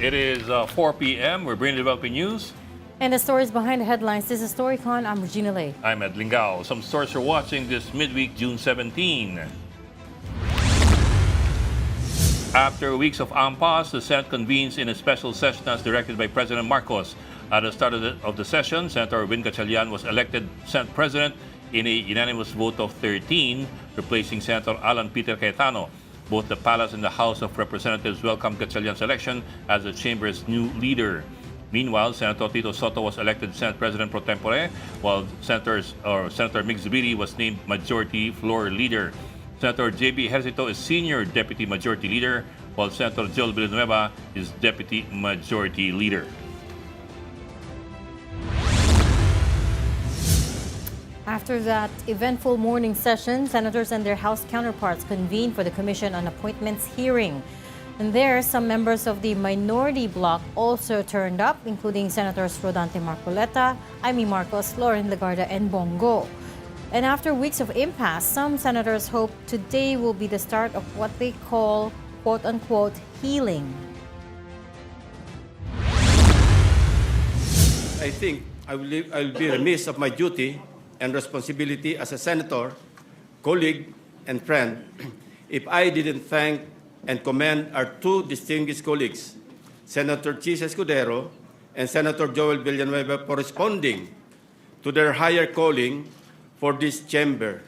It is 4 p.m. We're bringing developing news. And the stories behind the headlines. This is StoryCon. I'm Regina Lay. I'm Ed Lingao. Some stores are watching this midweek, June 17. After weeks of impasse, the Senate convenes in a special session as directed by President Marcos. At the start of the session, Senator Win Gatchalian was elected Senate President in a unanimous vote of 13, replacing Senator Alan Peter Cayetano. Both the Palace and the House of Representatives welcomed Gatchalian's election as the chamber's new leader. Meanwhile, Senator Tito Soto was elected Senate President pro tempore, while Senator Mig Zubiri was named Majority Floor Leader. Senator J.B. Ejercito is Senior Deputy Majority Leader, while Senator Joel Villanueva is Deputy Majority Leader. After that eventful morning session, senators and their House counterparts convened for the Commission on Appointments hearing. And there, some members of the minority bloc also turned up, including Senators Rodante Marcoleta, Amy Marcos, Lauren Legarda, and Bongo. And after weeks of impasse, some senators hope today will be the start of what they call, quote-unquote, healing. I think I will be remiss of my duty and responsibility as a senator, colleague, and friend if I didn't thank and commend our two distinguished colleagues, Senator Chis Escudero and Senator Joel Villanueva, for responding to their higher calling for this chamber,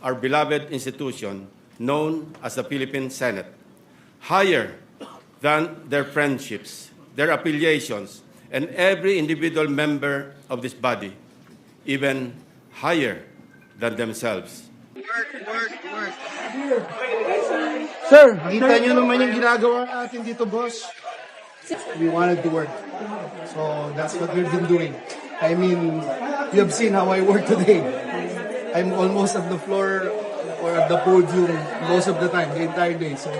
our beloved institution known as the Philippine Senate. Higher than their friendships, their affiliations, and every individual member of this body, even higher than themselves. Sir, nakita nyo naman yung ginagawa natin dito, boss. We wanted to work. So that's what we've been doing. I mean, you have seen how I work today. I'm almost at the floor or at the podium most of the time, the entire day. So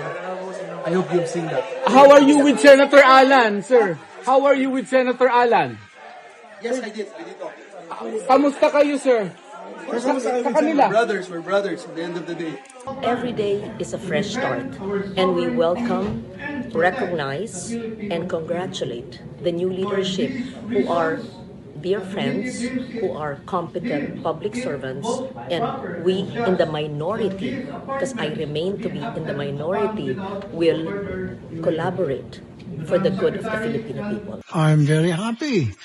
I hope you've seen that. How are you with Senator Alan, sir? How are you with Senator Alan? Yes, I did talk. Kamusta kayo, sir? Sa kanila? We're brothers at the end of the day. Every day is a fresh start, and we welcome, recognize, and congratulate the new leadership who are dear friends, who are competent public servants, and we in the minority, because I remain to be in the minority, will collaborate for the good of the Filipino people. I'm very happy.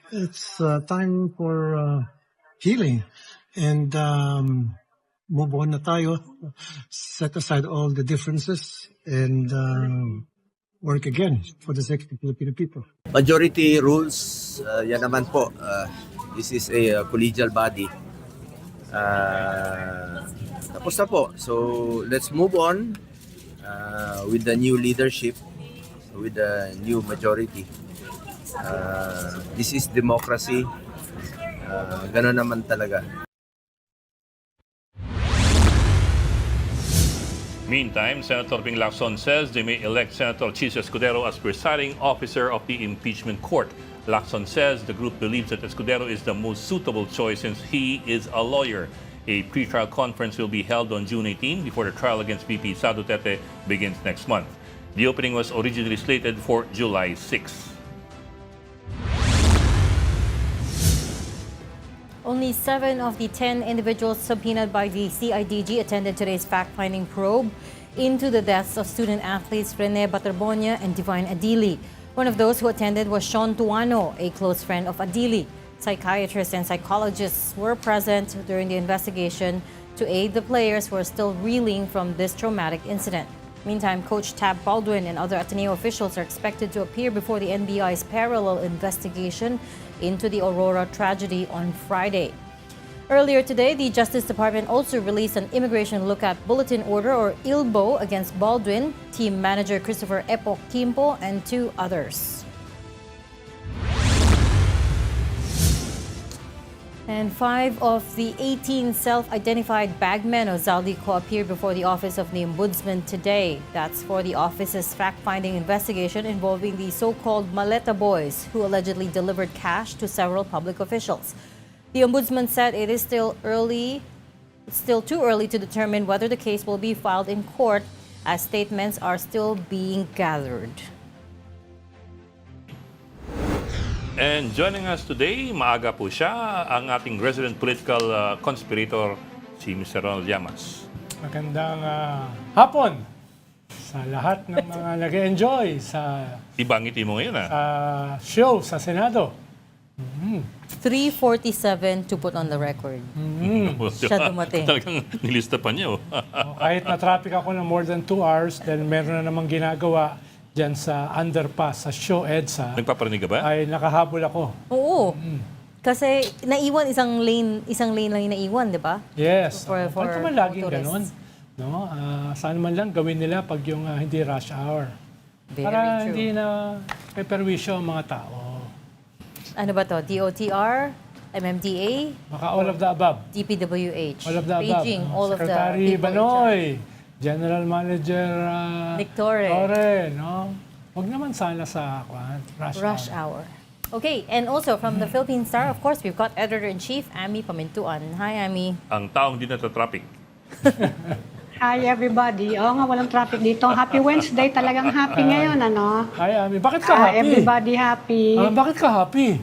It's time for healing and move on na tayo. Set aside all the differences and work again for the sake of the Filipino people. Majority rules, yan naman po. This is a collegial body. Tapos na po. So let's move on with the new leadership, with the new majority. This is democracy. Gano'n naman talaga. Meantime, Senator Ping Lacson says they may elect Senator Chis Escudero as presiding officer of the impeachment court. Lacson says the group believes that Escudero is the most suitable choice since he is a lawyer. A pre-trial conference will be held on June 18 before the trial against VP Sara Duterte begins next month. The opening was originally slated for July 6. Only 7 of the 10 individuals subpoenaed by the CIDG attended today's fact-finding probe into the deaths of student athletes Rene Baterbonia and Divine Adili. One of those who attended was Sean Tuano, a close friend of Adili. Psychiatrists and psychologists were present during the investigation to aid the players who are still reeling from this traumatic incident. Meantime, Coach Tab Baldwin and other Ateneo officials are expected to appear before the NBI's parallel investigation into the Aurora tragedy on Friday. Earlier today, the Justice Department also released an Immigration Lookout Bulletin Order, or ILBO, against Baldwin, team manager Christopher Epok Kimpo, and 2 others. And 5 of the 18 self-identified bagmen of Zaldico appeared before the Office of the Ombudsman today. That's for the office's fact-finding investigation involving the so-called Maleta Boys, who allegedly delivered cash to several public officials. The Ombudsman said it is still too early to determine whether the case will be filed in court, as statements are still being gathered. And joining us today, maaga po siya, ang ating resident political conspirator, si Mr. Ronald Llamas. Magandang hapon sa lahat ng mga nag-enjoy sa Ibang ngiti mo ngayon, show sa Senado. 3:47 to put on the record. Siya dumating. Talagang nilista pa niya. Kahit na-traffic ako ng more than 2 hours, dahil meron na namang ginagawa dyan sa underpass, sa Show EDSA, Nagpaparinig ka ba? ay nakahabol ako. Oo. Kasi naiwan isang lane lang yung naiwan, di ba? Yes. For Ba't naman laging motorists. ganun? No? Saan man lang gawin nila pag yung hindi rush hour. Very Para true. hindi na may perwisyo ang mga tao. Ano ba to? DOTR? MMDA? Baka all of the above. DPWH? All of the above. Beijing, all of the Secretary people in charge. Banoy, General Manager Nick Torre. no? Huwag naman sana sa rush Rush hour. hour. Okay, and also from the Philippine Star, of course, we've got Editor-in-Chief, Amy Pamintuan. Hi, Amy. Ang taong di nata-traffic. Hi everybody. Oo nga, walang traffic dito. Happy Wednesday. Talagang happy ngayon, ano? Ay, Ami, bakit ka happy? Everybody happy. Bakit ka happy?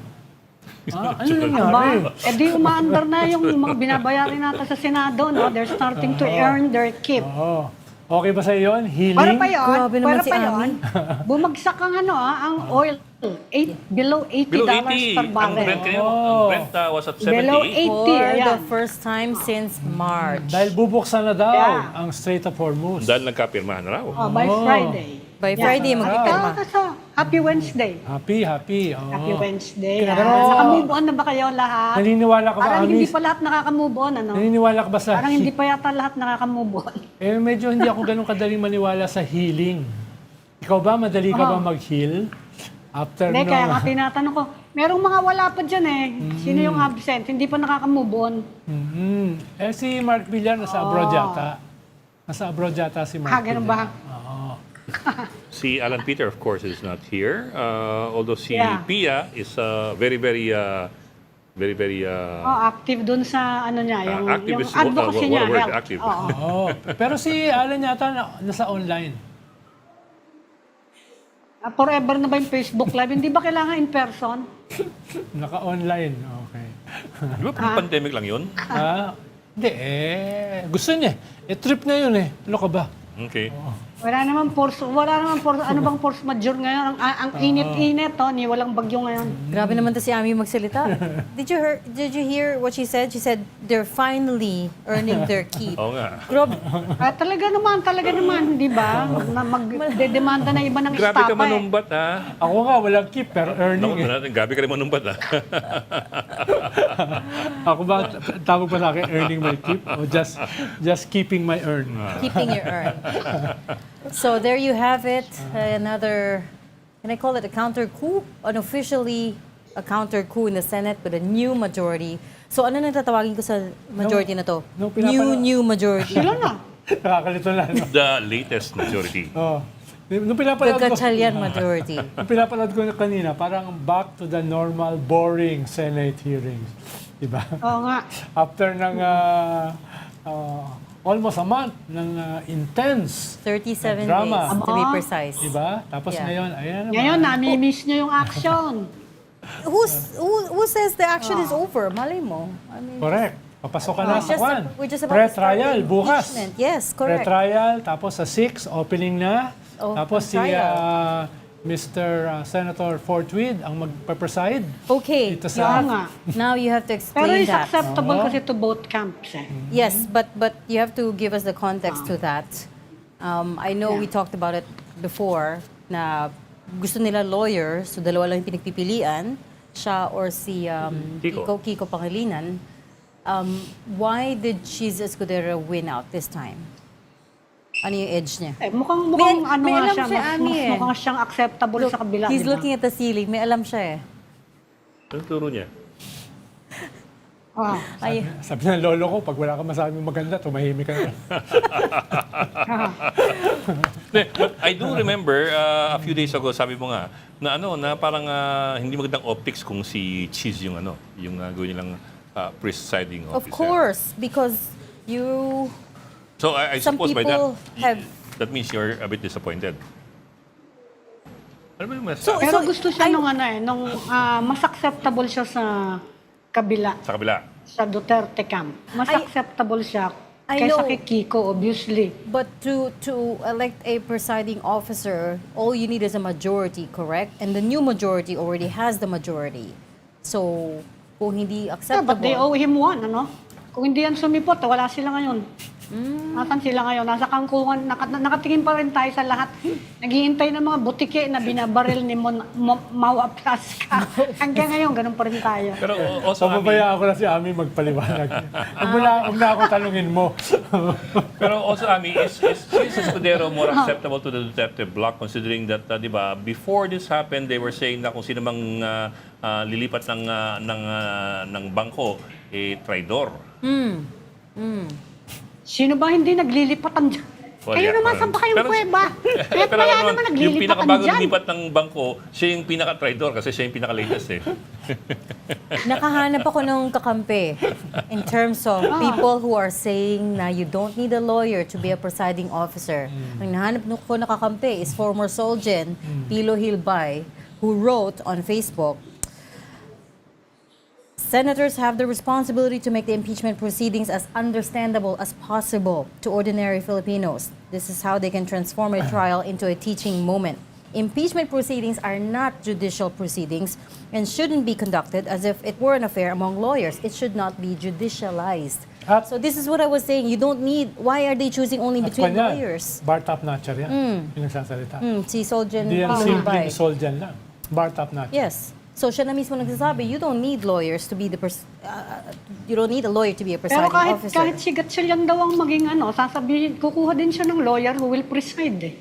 Ano nangyari? Ba? Di umaandar na yung mga binabayarin natin sa Senado, no? They're starting to earn their keep. Oo. Okay ba sa iyo yun? Healing? Para pa yun, Grabe naman para si pa Ami. yun, bumagsak ang oil. Below $80 Below 80. per Ang barrel. Brent kayo, Oh. Brent was at 78. Below 80. For the Ayan. first time since March. Dahil bubuksan na daw Yeah. ang Strait of Hormuz. Dahil nagkapirmahan na raw. By Friday. By Friday, magpipirma. So, happy Wednesday. Happy. Oo. Happy Wednesday. Pero- Naka-move on na ba kayo lahat? Naniniwala ka ba, Parang hindi Ami? pa lahat nakaka-move on, ano? Naniniwala ka ba sa... Parang hindi pa yata lahat nakaka-move on. Medyo hindi ako ganun kadaling maniwala sa healing. Ikaw ba, madali ka ba mag-heal? After Hindi, no... kaya nga tinatanong ko, merong mga wala pa dyan eh. Sino yung absent? Hindi pa nakaka-move on. si Mark Villar nasa abroad yata. Nasa abroad yata si Mark Ganun Villar. ba? Si Alan Peter, of course, is not here. Although si Yeah. Pia is very, very Active dun sa ano niya, yung activist, advocacy what niya, a word, health. active. Oo. Oo. Pero si Alan yata nasa online. Forever na ba yung Facebook Live? Hindi ba kailangan in person? Naka-online. Okay. Di ba pandemic lang yun? Hindi gusto niya. Trip niya yun Ano ka ba? Okay. Wala naman force, ano bang force majeure ngayon? Ang init-init, ni walang bagyo ngayon. Grabe naman to si Ami magsalita. Did you hear what she said? She said they're finally earning their keep. Oo nga. Grabe. Talaga naman, di ba? Magdedemanda na iba ng Grabe ka estapa manumbat, Ako nga, walang keep, pero earning Grabe ka rin manumbat, Ako ba, tawag pa sa akin, earning my keep? O just keeping my earn? Keeping your earn. So there you have it. Another, can I call it a counter coup? Unofficially, a counter coup in the Senate with a new majority. So ano nang tatawagin ko sa majority na to? no, pinapala- New majority. Sila na. Nakakalito na, no? The latest majority. Nung The pinapanood ko, Gatchalian majority. nung pinapanood ko kanina, parang back to the normal, boring Senate hearings. Diba? Oo nga. After ng almost a month ng intense 37 Drama. days, to be precise. Diba? Tapos Yeah. ngayon, ayan naman. Ngayon, nami-miss nyo yung action. Who says the action is over? Malay mo. I mean, Correct. Papasok ka na sa kwan. we're just about to start Pre-trial, the bukas. impeachment. Yes, correct. Pre-trial, tapos sa 6, opening na. Oh, Tapos ang si trial. Mr. Senator Fort Tweed ang magpapreside. Okay. Dito Oo sa... nga. Now you have to Pero explain it's that. acceptable kasi to both camps Yes, but you have to give us the context to that. I know we talked about it before na gusto nila lawyer, so dalawa lang yung pinagpipilian, siya or si Kiko Pangilinan. Why did Cheese Escudero win out this time? Ano yung edge niya? Mukhang ano may nga alam siya, siya, Ami, mukhang siyang acceptable sa kabila. He's diba? looking at the ceiling. May alam siya Anong turo niya? Ay, Sabi ng lolo ko, pag wala ka masabing maganda, tumahimik ka na. But I do remember a few days ago, sabi mo nga, na parang hindi magandang optics kung si Cheese yung yung gawin nilang presiding of officer. course, because you... So I Some suppose by that, people have- that means you're a bit disappointed. Ano ba yung message? So- Pero gusto siya nung mas acceptable siya sa kabila, Sa kabila. sa Duterte camp. Mas I- acceptable siya I kaysa know. kay Kiko, obviously. But to elect a presiding officer, all you need is a majority, correct? And the new majority already has the majority. So, kung hindi Yeah, acceptable... but they owe him one, ano? Kung hindi yan sumipot, wala sila ngayon. Nasaan sila ngayon? Nasa kangkungan, nakatingin pa rin tayo sa lahat. Naghihintay ng mga butike na binabaril ni Mau Aplaska. Hanggang ngayon, ganun pa rin tayo. Pero also, Ami, Pababayaan ko na si Ami magpaliwanag. Huwag na ako tanungin mo. pero also, Ami, is Escudero more acceptable to the Duterte bloc considering that, di ba, before this happened, they were saying na kung sino mang lilipat ng bangko, traidor. Sino ba hindi naglilipatan dyan? Well, Kayo yeah, naman, parang- saan ba kayong pero- kuweba? Kaya Pero kaya ano, naman yung naglilipatan pinakabagong dyan. lipat ng bangko, siya yung pinaka-traidor kasi siya yung pinaka-latest eh. Nakahanap ako ng kakampi in terms of people who are saying na you don't need a lawyer to be a presiding officer. Ang nahanap ko na kakampi is former Solgen, Pilo Hilbay, who wrote on Facebook, Senators have the responsibility to make the impeachment proceedings as understandable as possible to ordinary Filipinos. This is how they can transform a trial into a teaching moment. Impeachment proceedings are not judicial proceedings and shouldn't be conducted as if it were an affair among lawyers. It should not be judicialized. At- So this is what I was saying. You don't need, why are they choosing only At between kanya, lawyers? bar top notcher yan. Yung nagsasalita. Si Solgen Hindi yan Pilo simpleng Hilbay. soldier lang. Bar top notcher. Yes. So siya na mismo nagsasabi, you don't need lawyers to be you don't need a lawyer to be a Pero presiding officer. kahit sigat siya daw ang maging sasabihin, kukuha din siya ng lawyer who will preside eh.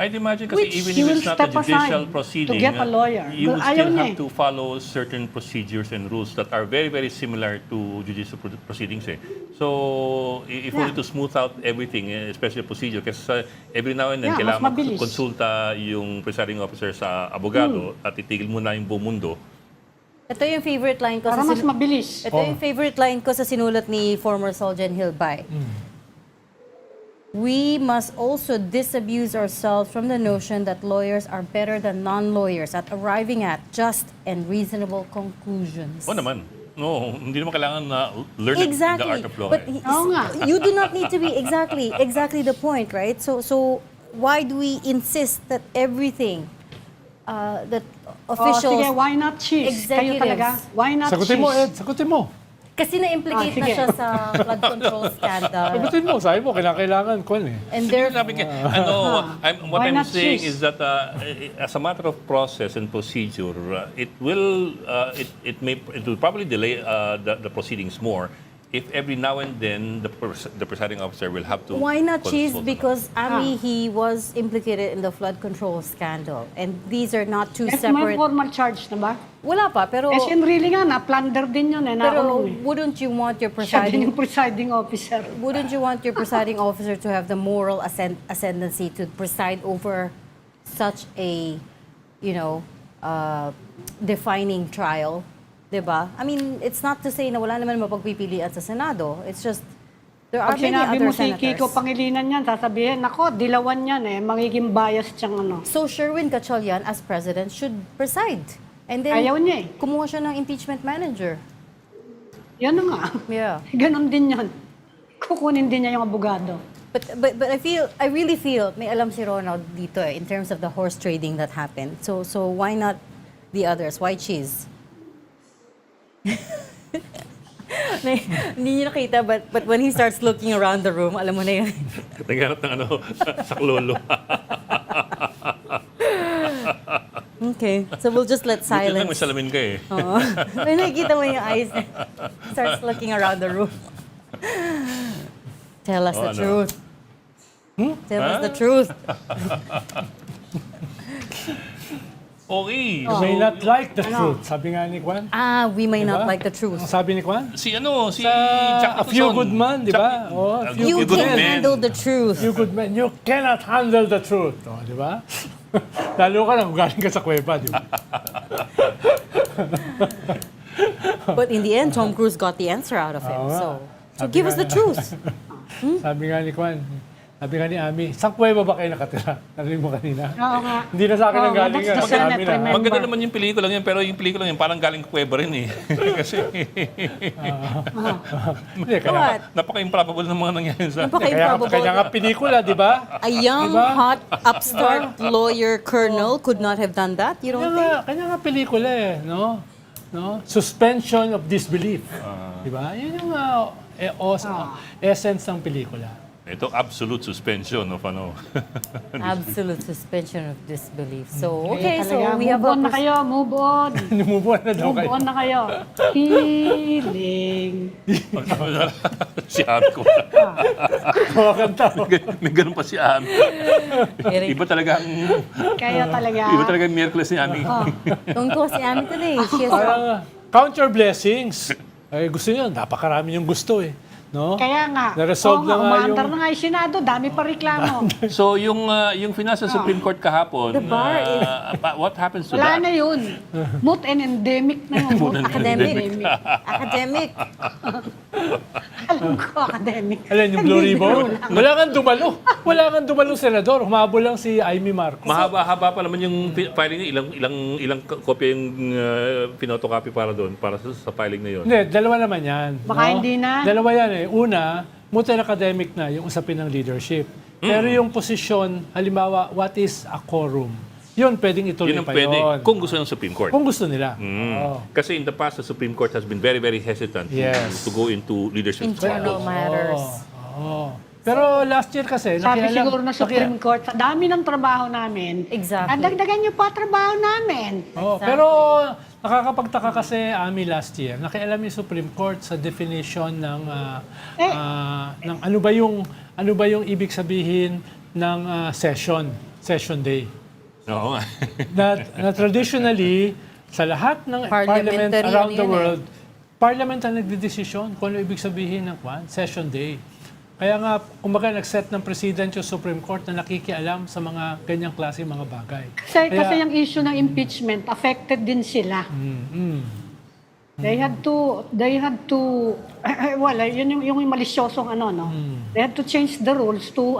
I'd imagine kasi Which even he if will it's not a step judicial aside proceeding, to get a lawyer. you would Ayaw still niya have to follow certain procedures and rules that are very, very similar to judicial proceedings. Eh. So, if only to smooth out everything, especially procedure, kasi every now and then, Yeah, kailangan mas mabilis. konsulta yung presiding officer sa abogado at itigil muna yung buong mundo. Ito yung favorite line ko Para sa mas mabilis. Ito yung favorite line ko sa sinulat ni former Solgen Hilbay. We must also disabuse ourselves from the notion that lawyers are better than non-lawyers at arriving at just and reasonable conclusions. O naman. No, hindi naman kailangan na learn the art of law. But eh. Oo nga. you do not need to be exactly the point, right? So why do we insist that everything that officials Sige, why not cheese? Kayo talaga, why not Sagutin mo, cheese? Ed. Sagutin mo. kasi na-implicate na sige. siya sa flood control scandal. Sagutin mo. Sabi mo, kailangan ko eh. And Hindi there sabi ko, what Why I'm not saying choose? is that as a matter of process and procedure, it will probably delay the proceedings more if every now and then the presiding officer will have to. Why not cheese? consult. Because Ami, he was implicated in the flood control scandal. And these are not two May separate... formal charge na ba? Wala pa, pero... SM really nga, na-plunder din yun eh. Pero Nakulong eh. wouldn't you want your Siya din presiding... yung presiding officer. Wouldn't you want your presiding officer to have the moral ascendancy to preside over such a, defining trial? Diba? I mean, it's not to say na wala naman mapagpipilian sa Senado. It's just, there are Pag many sinabi other mo si senators. Kiko Pangilinan yan, sasabihin, nako, dilawan yan eh, magiging bias siyang So Sherwin Gatchalian as president should preside. And then, Ayaw niya eh. kumuha siya ng impeachment manager. Yan na nga. Yeah. Ganon din yan. Kukunin din niya yung abogado. But I really feel, may alam si Ronald dito in terms of the horse trading that happened. So why not the others? Why cheese? Hindi niyo nakita, but when he starts looking around the room, alam mo na yun. Naghanap ng saklolo. Okay, so we'll just let Buti lang may silence. salamin ka eh. Oo. May nakikita mo yung eyes niya. Starts looking around the room. Tell us the ano? truth. Tell us the truth. Okay. You may not like the truth. Sabi nga ni Kwan. We may not Diba? like the truth. Ang sabi ni Kwan? Si A Jack few Nicholson. good man, di ba? Oh, a few You good can men. handle the truth. few good men. You cannot handle the truth. Oh, di ba? Lalo ka lang kung galing ka sa kuweba, di ba? But in the end, Tom Cruise got the answer out of him. Oo nga. So Sabi give nga us the niya. truth. Sabi nga ni Kwan, Sabi nga ni Ami, saan kuweba ba kayo nakatira? Narinig mo kanina? Oo nga. Hindi na sa akin ang Oo, galing that's yan. the Sa Senate, amin na. remember. Maganda naman yung pelikula niyan, pero yung pelikula niyan parang galing Cueva rin eh. Kasi Hindi, kaya, What? napaka-improbable ng mga nangyari sa Napaka-improbable. kaya nga pelikula, di ba? A young, Diba? hot, upstart lawyer colonel could not have done that, you don't think? Kanya nga pelikula eh, no? No? Suspension of disbelief. Di ba? Yun yung essence ng pelikula. Ito, absolute suspension of ano. Absolute suspension of disbelief. So, Kaya okay, so talaga, we have move on na a... kayo, move on. Move on na daw Move kayo. on na kayo. Healing. Si Ami ko. Kumakanta. May ganun pa si Ami. Iba talaga ang... Kayo talaga. Iba talaga ang Miyerkules ni Ami. Tungkol si Ami today. She has Parang, count your blessings. Ay, gusto nyo, napakarami yung gusto eh. No? Kaya nga. Na-resolve na nga umaandar yung- na nga yung Senado. Dami pa reklamo. So, yung finance sa Supreme Court kahapon, The bar what happens to Wala that? na yun. Moot and endemic na yun. Moot academic. Academic. Alam ko, academic. Alam yung Blue Hindi, Ribbon? biro lang. Wala kang dumalo. Wala kang dumalo, Senador. Humabol lang si Amy Marcos. Mahaba-haba pa naman yung filing niya. Ilang kopya yung pinotocopy para doon, para sa filing na yun. Hindi, dalawa naman yan. Baka hindi na. Dalawa yan eh. Una, moot and academic na yung usapin ng leadership. Pero yung posisyon, halimbawa, what is a quorum? Yun, pwedeng ituloy Yun ang pa pwede, yun. kung gusto ng Supreme Court. Kung gusto nila. Oo. Kasi in the past, the Supreme Court has been very, very hesitant Yes. to go into leadership Internal scandals. matters. Oo. Pero last year kasi, Sabi nakialam- siguro na Supreme Court, sa dami ng trabaho namin, Exactly. dagdagan niyo pa trabaho namin. Oo, pero nakakapagtaka kasi last year, nakialam yung Supreme Court sa definition ng ng ano ba yung ibig sabihin ng session day. Oo nga. Na traditionally sa lahat ng parliament Parliamentary around the yun eh. world, parliament ang nagdedesisyon kung ano ibig sabihin ng session day. Kaya nga, kumbaga, nag-set ng President yung Supreme Court na nakikialam sa mga ganyang klase mga bagay. Kasi yung issue ng impeachment, affected din sila. They had to, yun yung malisyosong ano, no? They had to change the rules to,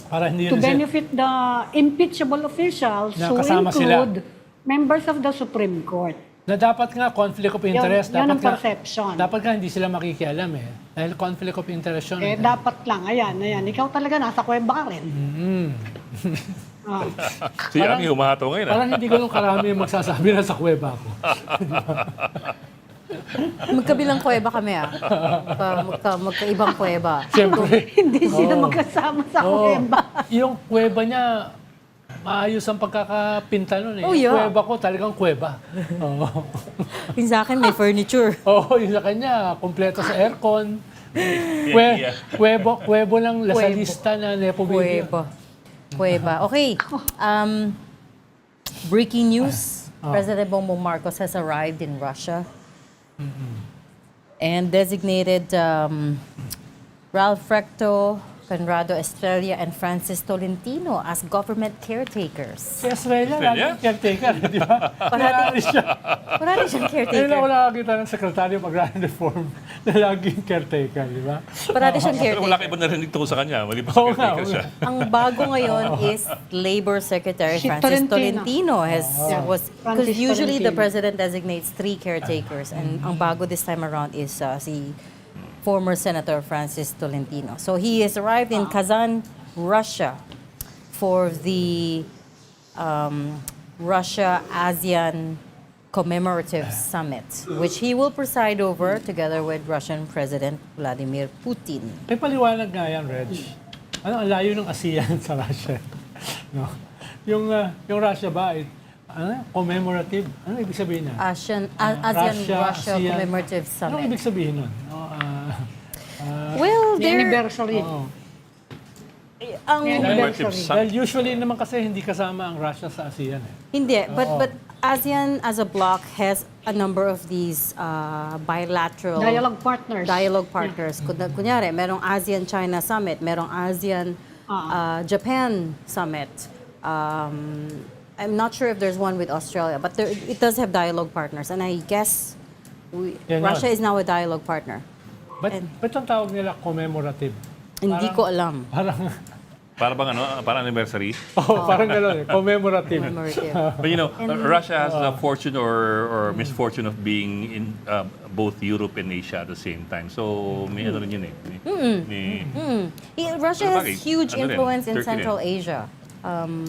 Para hindi to na sila- benefit the impeachable officials Na who kasama sila. include members of the Supreme Court. Na dapat nga conflict of interest. Yun ang dapat perception. Dapat nga hindi sila makikialam eh. Dahil conflict of interest yun. Dapat lang, ayan. Ikaw talaga, nasa kuweba ka rin. Ah. Si Ami humahataw ngayon. Parang hindi ko nung karami yung magsasabi na sa kuweba ko. Magkabilang kuweba kami magkaibang kuweba. Siyempre. Hindi sila magkasama sa kuweba. Yung kuweba niya, maayos ang pagkakapinta nun eh. Oh, Yung yeah. kuweba ko, talagang kuweba. Oo. Yung sa akin, may furniture. Oo, yung sa kanya, kompleto sa aircon. Kuwebo ng lasalista na Nepo Baby. Kuweba. Okay. Breaking news. President Bongbong Marcos has arrived in Russia and designated Ralph Recto, Conrado Estrella, and Francis Tolentino as government caretakers. Si Estrella, laging caretaker, di ba? Parati siya. Marami siyang Ngayon caretaker. ako nakakita ng Secretary of Agrarian Reform na laging caretaker, di ba? Parati siyang Pero wala caretaker. ka iba narinig tungkol sa kanya. Malipas sa Oo nga, caretaker oo siya. Ang bago ngayon is Labor Secretary Si Francis Tolentino. Tolentino because Francis usually the Tolentino. president designates 3 caretakers and ang bago this time around is si former Senator Francis Tolentino. So he has arrived in Kazan, Russia for the Russia-ASEAN Commemorative Summit, which he will preside over together with Russian President Vladimir Putin. May paliwanag nga yan, Reg. Ano, ang layo ng ASEAN sa Russia. No? Yung Russia ba, commemorative? Ano ibig sabihin na? ASEAN-Russia Commemorative Ano Summit. ibig sabihin nun? Well, The there, anniversary. ang, The anniversary. Well, usually naman kasi hindi kasama ang Russia sa ASEAN eh. hindi, but ASEAN as a bloc has a number of these bilateral Dialogue partners. dialogue partners. Kunyari, merong ASEAN-China Summit, merong ASEAN-Japan Summit. I'm not sure if there's one with Australia, but it does have dialogue partners. And I guess Yan Russia yun. is now a dialogue partner. Ba't ang tawag nila commemorative? Hindi ko alam. Parang Para bang para anniversary? Oh, parang gano'n eh. Commemorative. Commemorative. But Russia has the fortune or misfortune of being in both Europe and Asia at the same time. So may ano rin yun eh. Russia Sabagay, has huge ano rin, influence in Turkey Central rin. Asia.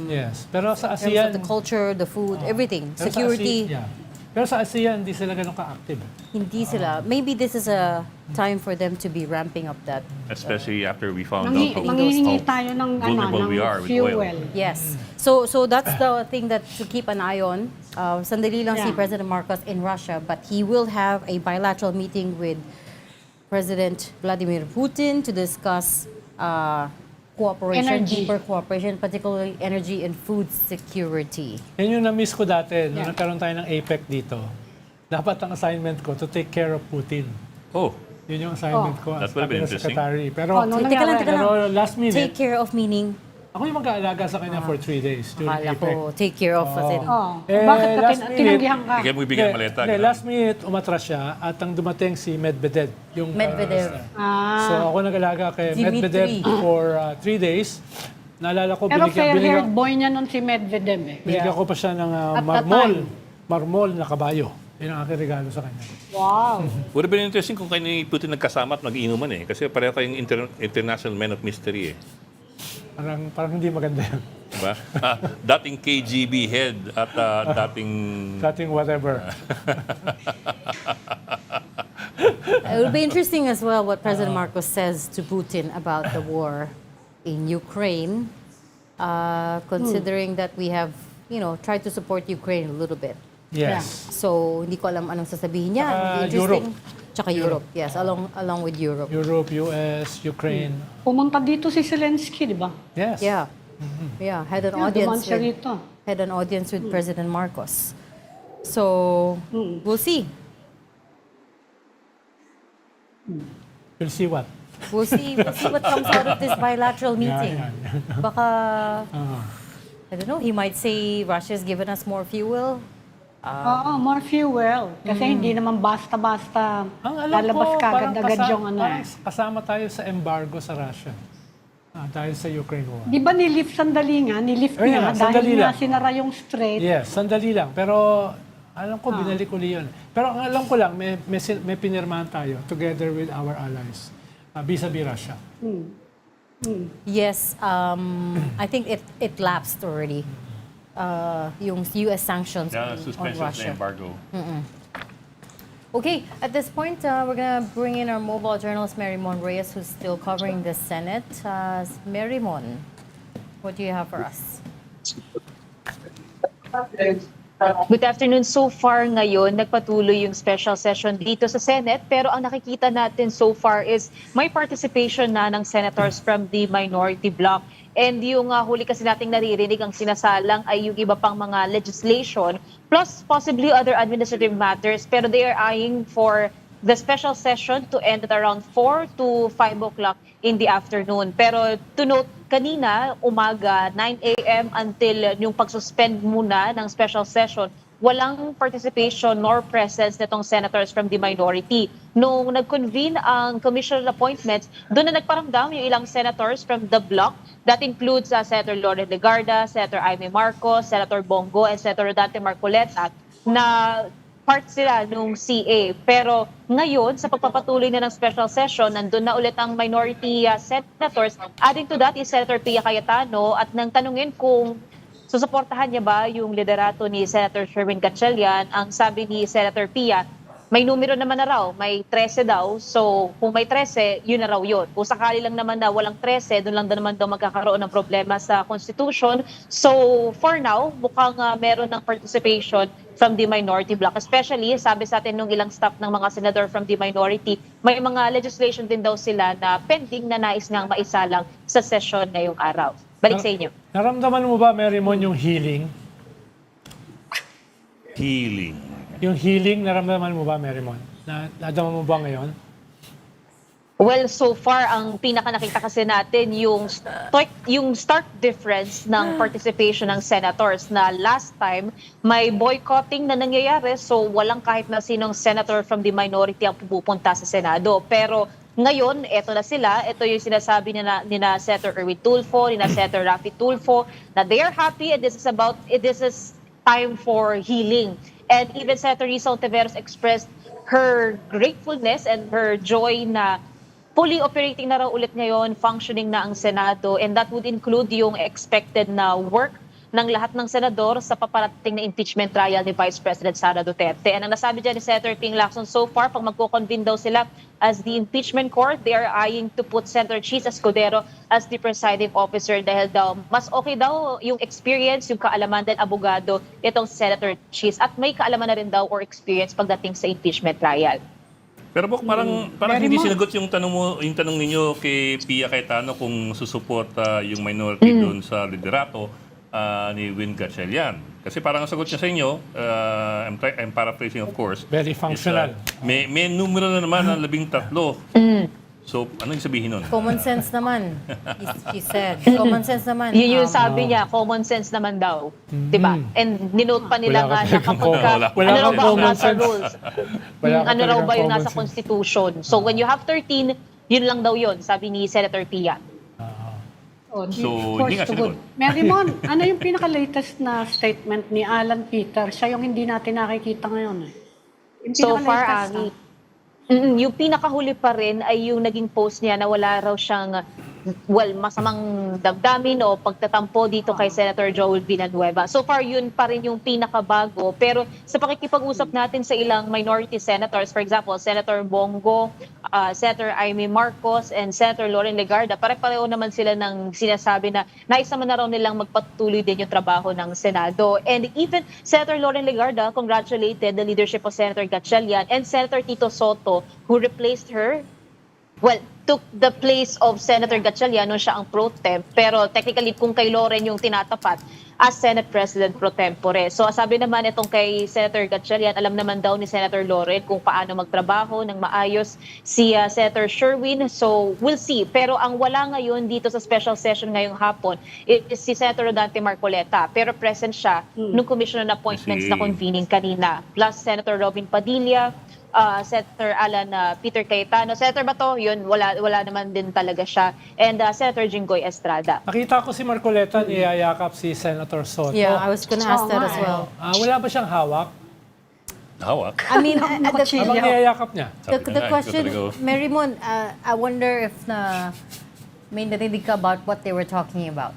Yes. Pero sa In terms of ASEAN... the culture, the food, everything. pero sa Security. Pero sa ASEAN, hindi sila ganun ka-active. Hindi sila. Maybe this is a time for them to be ramping up that. Especially after we found out Manghihingi how tayo ng, vulnerable we are with oil. fuel. Yes. So that's the thing that to keep an eye on. Sandali lang si Yeah. President Marcos in Russia, but he will have a bilateral meeting with President Vladimir Putin to discuss cooperation, Energy. deeper cooperation, particularly energy and food security. Yan yung na-miss ko dati, nung Yeah. nagkaroon tayo ng APEC dito. Dapat ang assignment ko to take care of Putin. Oh, Yun yung assignment ko That as would have been cabinet interesting. secretary. Pero, Oh, no, Teka lang, teka lang. pero last minute, Take care of meaning, ako yung mag-aalaga sa kanya for 3 days during akala APEC. ko take care of as in. Oh. Eh, Bakit ka last minute- tinanggihan ka? Bigyan mo ibigay ng maleta. Hindi, ganun. last minute, umatras siya at ang dumating si Medvedev. Yung, Medvedev. So ako nag-alaga kay Dimitri. Medvedev for 3 days. Naalala ko, Pero binigyan fair-haired boy niya nun si Medvedev eh. binigyan ko pa siya ng At that marmol na kabayo. Yun ang aking regalo sa kanya. Wow. would have been interesting kung kayo ni Putin nagkasama at mag-iinuman eh. Kasi pareho kayong international men of mystery eh. Parang hindi maganda yun. Diba? Dating KGB head at dating... Dating whatever. It will be interesting as well what President Marcos says to Putin about the war in Ukraine, considering that we have, tried to support Ukraine a little bit. Yes. So, hindi ko alam anong sasabihin niya. Tsaka Hindi interesting. Tsaka Europe. Yes, along with Europe. Europe, US, Ukraine. Pumunta dito si Zelensky, di ba? Yes. Yeah. Yeah, had an Duman audience siya with, rito. President Marcos. So, we'll see. We'll see what. We'll see what comes out of this bilateral meeting. Baka, I don't know, he might say Russia's given us more fuel. Oo, more fuel. Kasi hindi naman basta-basta Ang alam lalabas ko, ka parang agad-agad yung ano parang eh. kasama tayo sa embargo sa Russia. Dahil sa Ukraine war. Di ba nilift sandali nga? Nilift Ayun niya nga, dahil sandali nga lang. sinara yung strait. Yes, sandali lang. Pero alam ko, binalik uli yun. Pero ang alam ko lang, may pinirmahan tayo together with our allies vis-a-vis Russia. Yes, I think it lapsed already. Yung US sanctions Yeah, on suspension of the Russia. embargo. Okay, at this point, we're going to bring in our mobile journalist, Mary Mon Reyes, who's still covering the Senate. Mary Mon, what do you have for us? Good afternoon. So far ngayon, nagpatuloy yung special session dito sa Senate. Pero ang nakikita natin so far is may participation na ng senators from the minority bloc. And yung huli kasi nating naririnig, ang sinasalang ay yung iba pang mga legislation plus possibly other administrative matters. Pero they are eyeing for the special session to end at around 4 to 5 o'clock in the afternoon. Pero to note, kanina, umaga, 9 a.m. until yung pag-suspend muna ng special session, walang participation nor presence nitong senators from the minority. Nung nag-convene ang commission appointments, doon na nagparamdam yung ilang senators from the bloc. That includes Senator Loren Legarda, Senator Aimee Marcos, Senator Bongo, and Senator Dante Marcoleta na part sila nung CA. Pero ngayon, sa pagpapatuloy na ng special session, nandun na ulit ang minority senators. Adding to that is Senator Pia Cayetano at nang tanungin kung susuportahan niya ba yung liderato ni Senator Sherwin Gatchalian, ang sabi ni Senator Pia, may numero naman na raw, may 13 daw. So kung may 13, yun na raw yun. Kung sakali lang naman na walang 13, doon lang naman daw magkakaroon ng problema sa Constitution. So for now, mukhang meron ng participation from the minority bloc. Especially, sabi sa atin nung ilang staff ng mga senador from the minority, may mga legislation din daw sila na pending na nais ngang maisalang sa session ngayong araw. Balik sa inyo. Naramdaman mo ba, Mary Mon, yung healing? Healing. Yung healing, naramdaman mo ba, Mary Mon? Nadama mo ba ngayon? Well, so far, ang pinaka nakita kasi natin yung stark difference ng participation ng senators na last time may boycotting na nangyayari, so walang kahit na sinong senator from the minority ang pupunta sa Senado. Pero ngayon, eto na sila. Ito yung sinasabi ni na Senator Erwin Tulfo, ni na Senator Raffy Tulfo, na they are happy and this is time for healing. And even Senator Risa Ontiveros expressed her gratefulness and her joy na fully operating na raw ulit ngayon, functioning na ang Senado, and that would include yung expected na work ng lahat ng senador sa paparating na impeachment trial ni Vice President Sara Duterte. And ang nasabi dyan ni Senator Ping Lacson, so far, pag magko-convene daw sila as the impeachment court, they are eyeing to put Senator Chis Escudero as the presiding officer dahil daw mas okay daw yung experience, yung kaalaman din abogado itong Senator Chis at may kaalaman na rin daw or experience pagdating sa impeachment trial. Pero Bok, parang hindi sinagot yung tanong ninyo kay Pia Cayetano kung susuporta yung minority doon sa liderato ni Win Gatchalian. Kasi parang ang sagot niya sa inyo, I'm paraphrasing of course. Very functional. May numero na naman ng 13. So, ano yung sabihin nun? Common sense naman, he said. Common sense naman. Yun yung sabi niya, common sense naman daw. Diba? And ninote pa nila nga na kapag ano raw ba ang nasa rules? Ano raw ba yung nasa constitution? So when you have 13, yun lang daw yun, sabi ni Senator Pia. So, hindi nga sinagot. Mary Mon, ano yung pinaka-latest na statement ni Alan Peter? Siya yung hindi natin nakikita ngayon. Yung So far, pinaka-latest, yung pinakahuli pa rin ay yung naging post niya na wala raw siyang masamang damdamin o pagtatampo dito kay Senator Joel Villanueva. So far, yun pa rin yung pinakabago. Pero sa pakikipag-usap natin sa ilang minority senators, for example, Senator Bongo, Senator Amy Marcos, and Senator Loren Legarda, pare-pareho naman sila ng sinasabi na nais naman na raw nilang magpatuloy din yung trabaho ng Senado. And even Senator Loren Legarda congratulated the leadership of Senator Gatchalian and Senator Tito Soto, who replaced her, took the place of Senator Gatchalian nung siya ang pro temp. Pero technically, kung kay Loren yung tinatapat as Senate President pro tempore. So sabi naman itong kay Senator Gatchalian, alam naman daw ni Senator Loren kung paano magtrabaho ng maayos si Senator Sherwin. So we'll see. Pero ang wala ngayon dito sa special session ngayong hapon is si Senator Rodante Marcoleta. Pero present siya nung Commission on Appointments na convening kanina. Plus Senator Robin Padilla, Senator Alan Peter Cayetano. Senator Bato, yun, wala naman din talaga siya. And Senator Jinggoy Estrada. Nakita ko si Marcoleta niyayakap si Senator Soto. Yeah, I was gonna ask that as well. Wala ba siyang hawak? Hawak? I mean, Habang niyayakap niya. the question, Mary Mon, I wonder if may narinig ka about what they were talking about.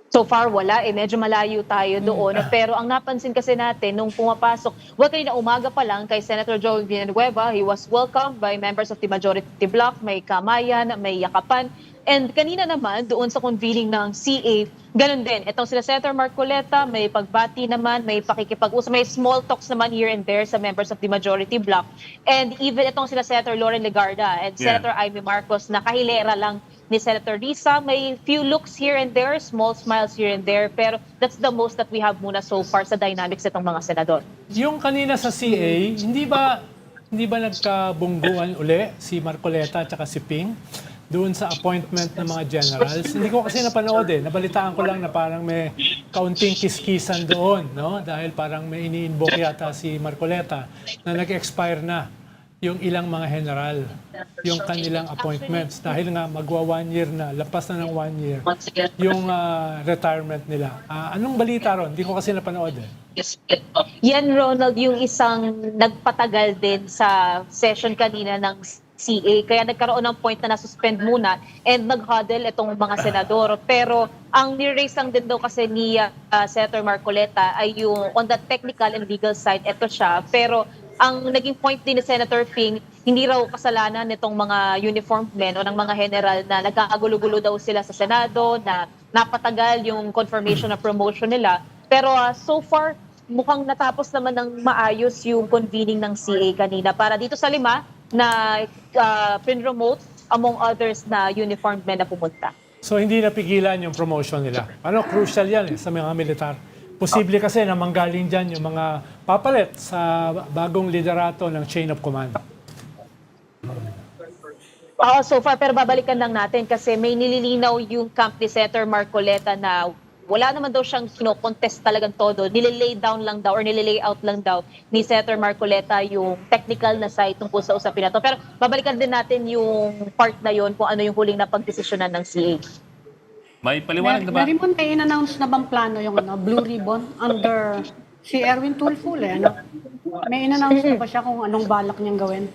So far, wala. Medyo malayo tayo doon. Pero ang napansin kasi natin, nung pumapasok, kanina umaga pa lang kay Senator Joel Villanueva, he was welcomed by members of the majority bloc, may kamayan, may yakapan. And kanina naman, doon sa convening ng CA, ganun din. Itong sila Senator Marcoleta, may pagbati naman, may pakikipag-usap, may small talks naman here and there sa members of the majority bloc. And even itong sila Senator Loren Legarda and Senator Amy Marcos, nakahilera lang ni Senator Risa, may few looks here and there, small smiles here and there, pero that's the most that we have muna so far sa dynamics itong mga senador. Yung kanina sa CA, hindi ba nagkabungguan uli si Marcoleta at saka si Ping doon sa appointment ng mga generals? Hindi ko kasi napanood Nabalitaan ko lang na parang may kaunting kiskisan doon, no? Dahil parang may ini-invoke yata si Marcoleta na nag-expire na yung ilang mga general, yung kanilang appointments. Dahil nga magwa 1 year na, lampas na ng 1 year, yung retirement nila. Anong balita ron? Hindi ko kasi napanood Yan, Ronald, yung isang nagpatagal din sa session kanina ng CA. Kaya nagkaroon ng point na nasuspend muna and nag-huddle itong mga senador. Pero ang niraise lang din daw kasi ni Senator Marcoleta ay yung on the technical and legal side, ito siya. Pero ang naging point din ni Senator Ping, hindi raw kasalanan nitong mga uniformed men o ng mga general na nagkakagulo-gulo daw sila sa Senado, na napatagal yung confirmation na promotion nila. Pero so far, mukhang natapos naman ng maayos yung convening ng CA kanina para dito sa 5 na pin-remote among others na uniformed men na pumunta. So hindi napigilan yung promotion nila. Crucial yan sa mga militar. Posible kasi na manggaling dyan yung mga papalit sa bagong liderato ng chain of command. So far, pero babalikan lang natin kasi may nililinaw yung camp ni Senator Marcoleta na wala naman daw siyang contest talagang todo. Nililay down lang daw or nililay out lang daw ni Senator Marcoleta yung technical na side tungkol sa usapin na to. Pero babalikan din natin yung part na yon kung ano yung huling napagdesisyonan ng CA. May paliwanag na ba? Meron may in-announce na bang plano yung Blue Ribbon under si Erwin Tulfo May in-announce na ba siya kung anong balak niyang gawin?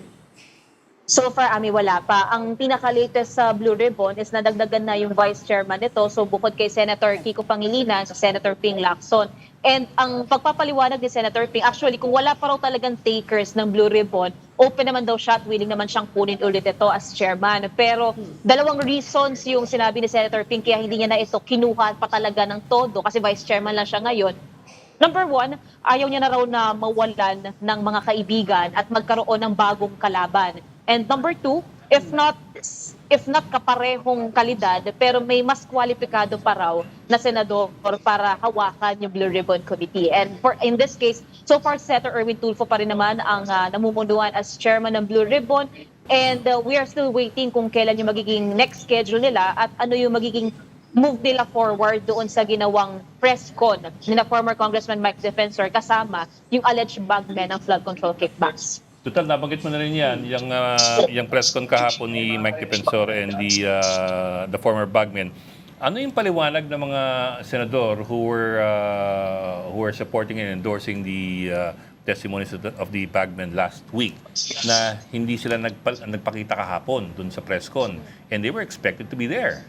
So far, Ami, wala pa. Ang pinaka-latest sa Blue Ribbon is nadagdagan na yung vice chairman nito. So bukod kay Senator Kiko Pangilinan, sa Senator Ping Lacson. And ang pagpapaliwanag ni Senator Ping, actually, kung wala pa raw talagang takers ng Blue Ribbon, open naman daw siya at willing naman siyang kunin ulit ito as chairman. Pero dalawang reasons yung sinabi ni Senator Ping kaya hindi niya na ito kinuha pa talaga ng todo kasi vice chairman lang siya ngayon. Number one, ayaw niya na raw na mawalan ng mga kaibigan at magkaroon ng bagong kalaban. And number two, if not kaparehong kalidad, pero may mas kwalipikado pa raw na senador para hawakan yung Blue Ribbon Committee. And in this case, so far, Senator Erwin Tulfo pa rin naman ang namumunuan as chairman ng Blue Ribbon. And we are still waiting kung kailan yung magiging next schedule nila at ano yung magiging move nila forward doon sa ginawang press con ni na former Congressman Mike Defensor kasama yung alleged bagmen ng flood control kickbacks. Total, nabanggit mo na rin yan, yung press con kahapon ni Mike Defensor and the former bagman. Ano yung paliwanag ng mga senador who were supporting and endorsing the testimonies of the bagmen last week na hindi sila nagpakita kahapon dun sa press con and they were expected to be there?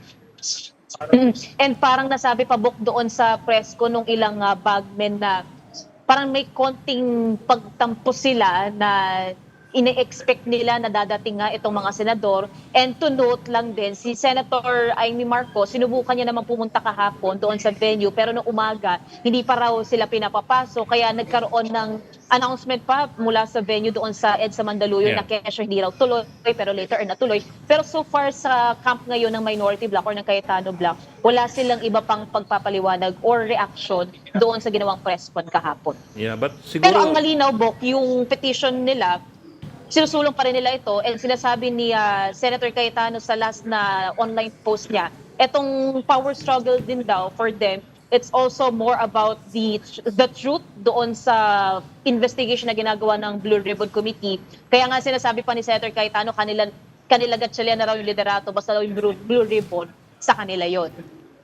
And parang nasabi pa Bok doon sa press con nung ilang bagmen na parang may konting pagtampo sila na ine-expect nila na dadating nga itong mga senador. And to note lang din, si Senator Amy Marcos, sinubukan niya namang pumunta kahapon doon sa venue, pero nung umaga, hindi pa raw sila pinapapasok. Kaya nagkaroon ng announcement pa mula sa venue doon sa EDSA Mandaluyong na kesyo hindi raw tuloy, pero later natuloy. Pero so far sa camp ngayon ng Minority Bloc or ng Cayetano Bloc, wala silang iba pang pagpapaliwanag or reaction doon sa ginawang press con kahapon. Yeah, but siguro... Pero ang malinaw, Bok, yung petition nila, sinusulong pa rin nila ito and sinasabi ni Senator Cayetano sa last na online post niya, etong power struggle din daw for them, it's also more about the truth doon sa investigation na ginagawa ng Blue Ribbon Committee. Kaya nga sinasabi pa ni Senator Cayetano, kanila gatsalyan na raw yung liderato, basta daw yung Blue Ribbon, sa kanila yon.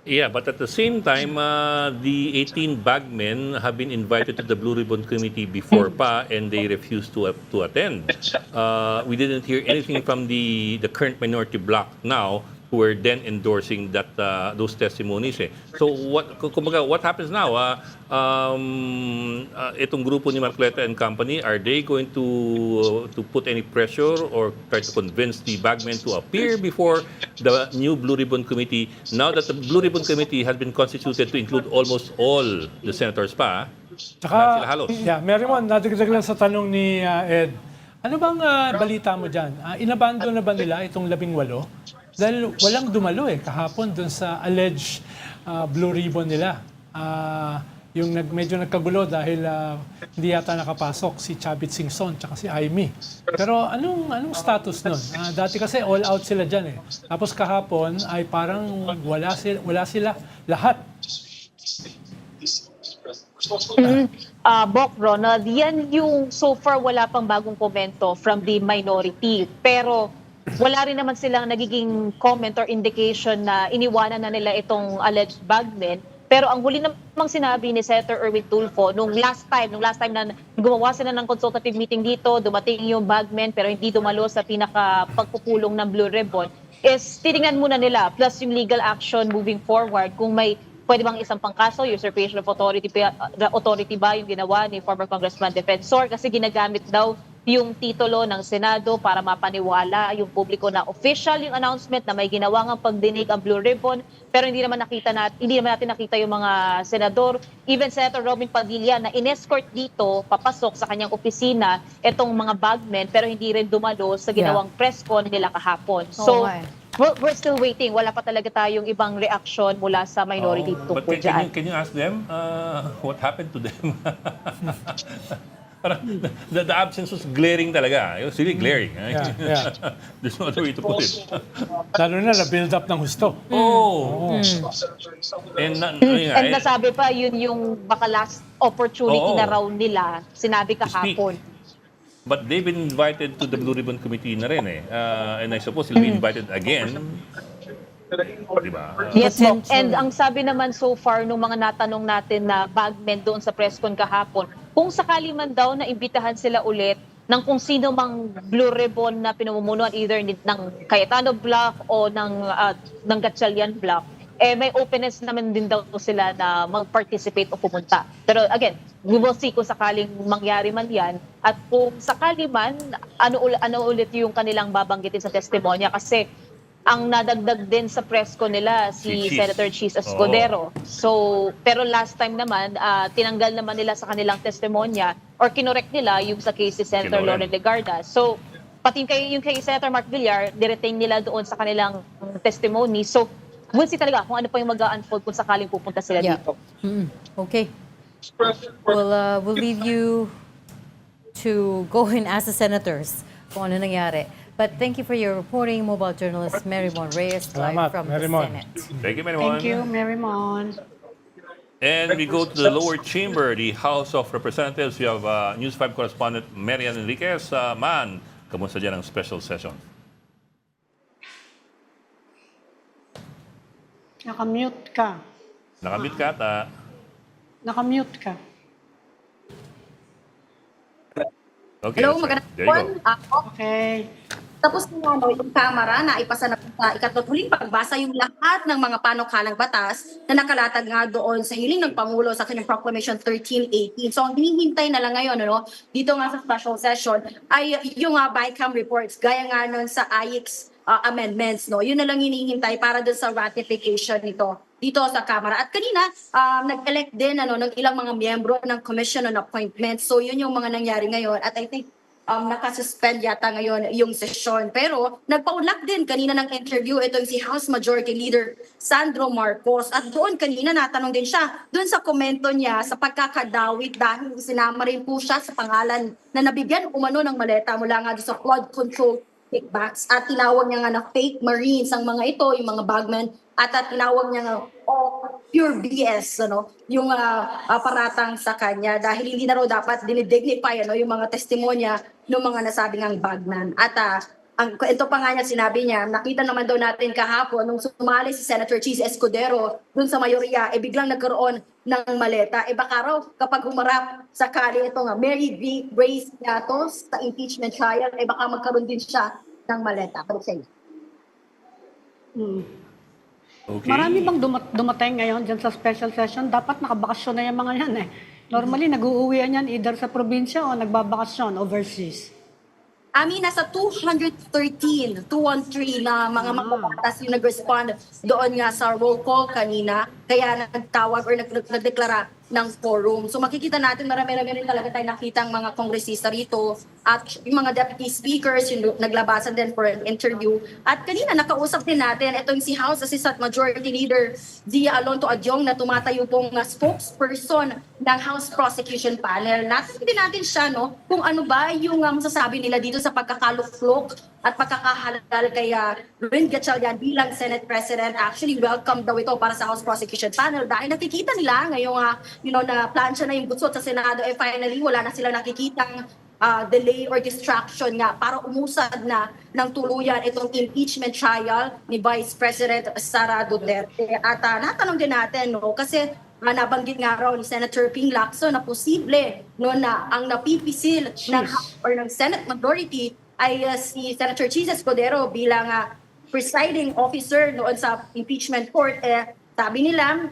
Yeah, but at the same time, the 18 bagmen have been invited to the Blue Ribbon Committee before pa, and they refused to attend. We didn't hear anything from the current minority bloc now, who were then endorsing those testimonies. So what happens now? Itong grupo ni Marcoleta and company, are they going to put any pressure or try to convince the bagmen to appear before the new Blue Ribbon Committee now that the Blue Ribbon Committee has been constituted to include almost all the senators pa? Tsaka, sila halos. yeah, Meron, nadagdag lang sa tanong ni Ed. Ano bang balita mo dyan? Inabandon na ba nila itong 18? Dahil walang dumalo kahapon dun sa alleged Blue Ribbon nila. Yung medyo nagkagulo dahil hindi yata nakapasok si Chavit Singson tsaka si Aimee. Pero anong status nun? Dati kasi all out sila dyan Tapos kahapon ay parang wala sila lahat. Bok Ronald, yan yung so far wala pang bagong komento from the minority. Pero wala rin naman silang nagiging comment or indication na iniwanan na nila itong alleged bagmen. Pero ang huli namang sinabi ni Senator Erwin Tulfo, nung last time na gumawa sila ng consultative meeting dito, dumating yung bagmen pero hindi dumalo sa pinaka-pagpupulong ng Blue Ribbon, is titingnan muna nila plus yung legal action moving forward kung may pwede bang isang pangkaso, usurpation of authority ba yung ginawa ni former Congressman Defensor kasi ginagamit daw yung titulo ng Senado para mapaniwala yung publiko na official yung announcement na may ginawang pagdinig ang Blue Ribbon, pero hindi naman natin nakita yung mga senador, even Senator Robin Padilla na inescort dito papasok sa kanyang opisina itong mga bagmen pero hindi rin dumalo sa ginawang press con nila kahapon. So we're still waiting. Wala pa talaga tayong ibang reaction mula sa minority tungkol dyan. Can you ask them what happened to them? Parang the absence was glaring talaga. It was really glaring. Yeah. There's no other way to put it. Lalo na build up ng husto. Oh. And, And nasabi pa, yun yung baka last opportunity Oo. na raw nila, sinabi kahapon. But they've been invited to the Blue Ribbon Committee na rin eh. And I suppose he'll be invited again. Diba? Yes, po. Potential. And ang sabi naman so far nung mga natanong natin na bagmen doon sa press con kahapon, kung sakali man daw na imbitahan sila ulit ng kung sino mang Blue Ribbon na pinamumunuan either ng Cayetano Block o ng Gatchalian Block, eh may openness naman din daw sila na mag-participate o pumunta. Pero again, we will see kung sakaling mangyari man yan at kung sakali man, ano ulit yung kanilang babanggitin sa testimonya kasi ang nadagdag din sa press ko nila si Si Cheese. Senator Cheese Escudero. So, pero last time naman, tinanggal naman nila sa kanilang testimonya or kinorek nila yung sa case si Senator Kinoren. Loren Legarda. So, pati yung kay Senator Mark Villar, diretain nila doon sa kanilang testimony. So, we'll see talaga kung ano pa yung mag-unfold kung sakaling pupunta sila Yeah. dito. Okay. We'll leave you to go and ask the senators kung ano nangyari. But thank you for your reporting, mobile journalist Marymon Reyes, live Salamat, from Marymon. the Senate. Thank you, Marimon. Thank you, Marymon. And we go to the lower chamber, the House of Representatives. We have News 5 correspondent Marian Enriquez. Man, kamusta dyan ang special session? Nakamute ka. Nakamit ka ata. Nakamute ka. Okay, Hello, that's right. magandang There you hapon. go. Ako. Okay. Tapos nga, yung Kamara na ipasa na sa ikatlong huling pagbasa yung lahat ng mga panukalang batas na nakalatag nga doon sa hiling ng Pangulo sa kanyang Proclamation 1318. So, ang hinihintay na lang ngayon, dito nga sa special session, ay yung BICAM reports, gaya nga nun sa IX amendments. Yun na lang hinihintay para doon sa ratification nito dito sa Kamara. At kanina, nag-elect din ng ilang mga miyembro ng Commission on Appointments. So, yun yung mga nangyari ngayon. At I think nakasuspend yata ngayon yung sesyon. Pero nagpaunlak din kanina ng interview itong si House Majority Leader Sandro Marcos. At doon kanina natanong din siya doon sa komento niya sa pagkakadawit dahil sinama rin po siya sa pangalan na nabigyan umano ng maleta mula nga doon sa flood control kickbacks. At tinawag niya nga na fake Marines ang mga ito, yung mga bagmen. At tinawag niya nga pure BS, yung paratang sa kanya dahil hindi na raw dapat dinidignify yung mga testimonya ng mga nasabing ang bagman. At ito pa nga niya, sinabi niya, nakita naman daw natin kahapon nung sumali si Senator Cheese Escudero dun sa mayorya, biglang nagkaroon ng maleta. Baka raw kapag humarap sakali ito nga, Mary Grace Yatos sa impeachment trial, baka magkaroon din siya ng maleta. Pero sa iyo. Okay. Marami bang dumating ngayon dyan sa special session? Dapat nakabakasyon na yung mga yan eh. Normally, nag-uuwian yan either sa probinsya o nagbabakasyon overseas. Nasa 213 na mga mambabatas yung nag-respond doon nga sa roll call kanina. Kaya nagtawag or nagdeklara ng forum. So makikita natin marami-rami rin talaga tayo nakitang mga kongresista rito at yung mga deputy speakers yung naglabasan din for an interview. At kanina nakausap din natin itong si House Assistant Majority Leader Zia Alonto Adyong na tumatayo pong spokesperson ng House Prosecution Panel. Natin din natin siya kung ano ba yung masasabi nila dito sa pagkakaluklok at pagkakahalal kay Rin Gatchalian bilang Senate President. Actually, welcome daw ito para sa House Prosecution Panel dahil nakikita nila ngayong na plansya na yung gutsot sa Senado, finally wala na sila nakikitang delay or distraction nga para umusad na ng tuluyan itong impeachment trial ni Vice President Sara Duterte. At natanong din natin, kasi nabanggit nga raw ni Senator Ping Lacson na posible na ang napipisil ng House or ng Senate majority ay si Senator Cheese Escudero bilang presiding officer noon sa impeachment court. Sabi nila,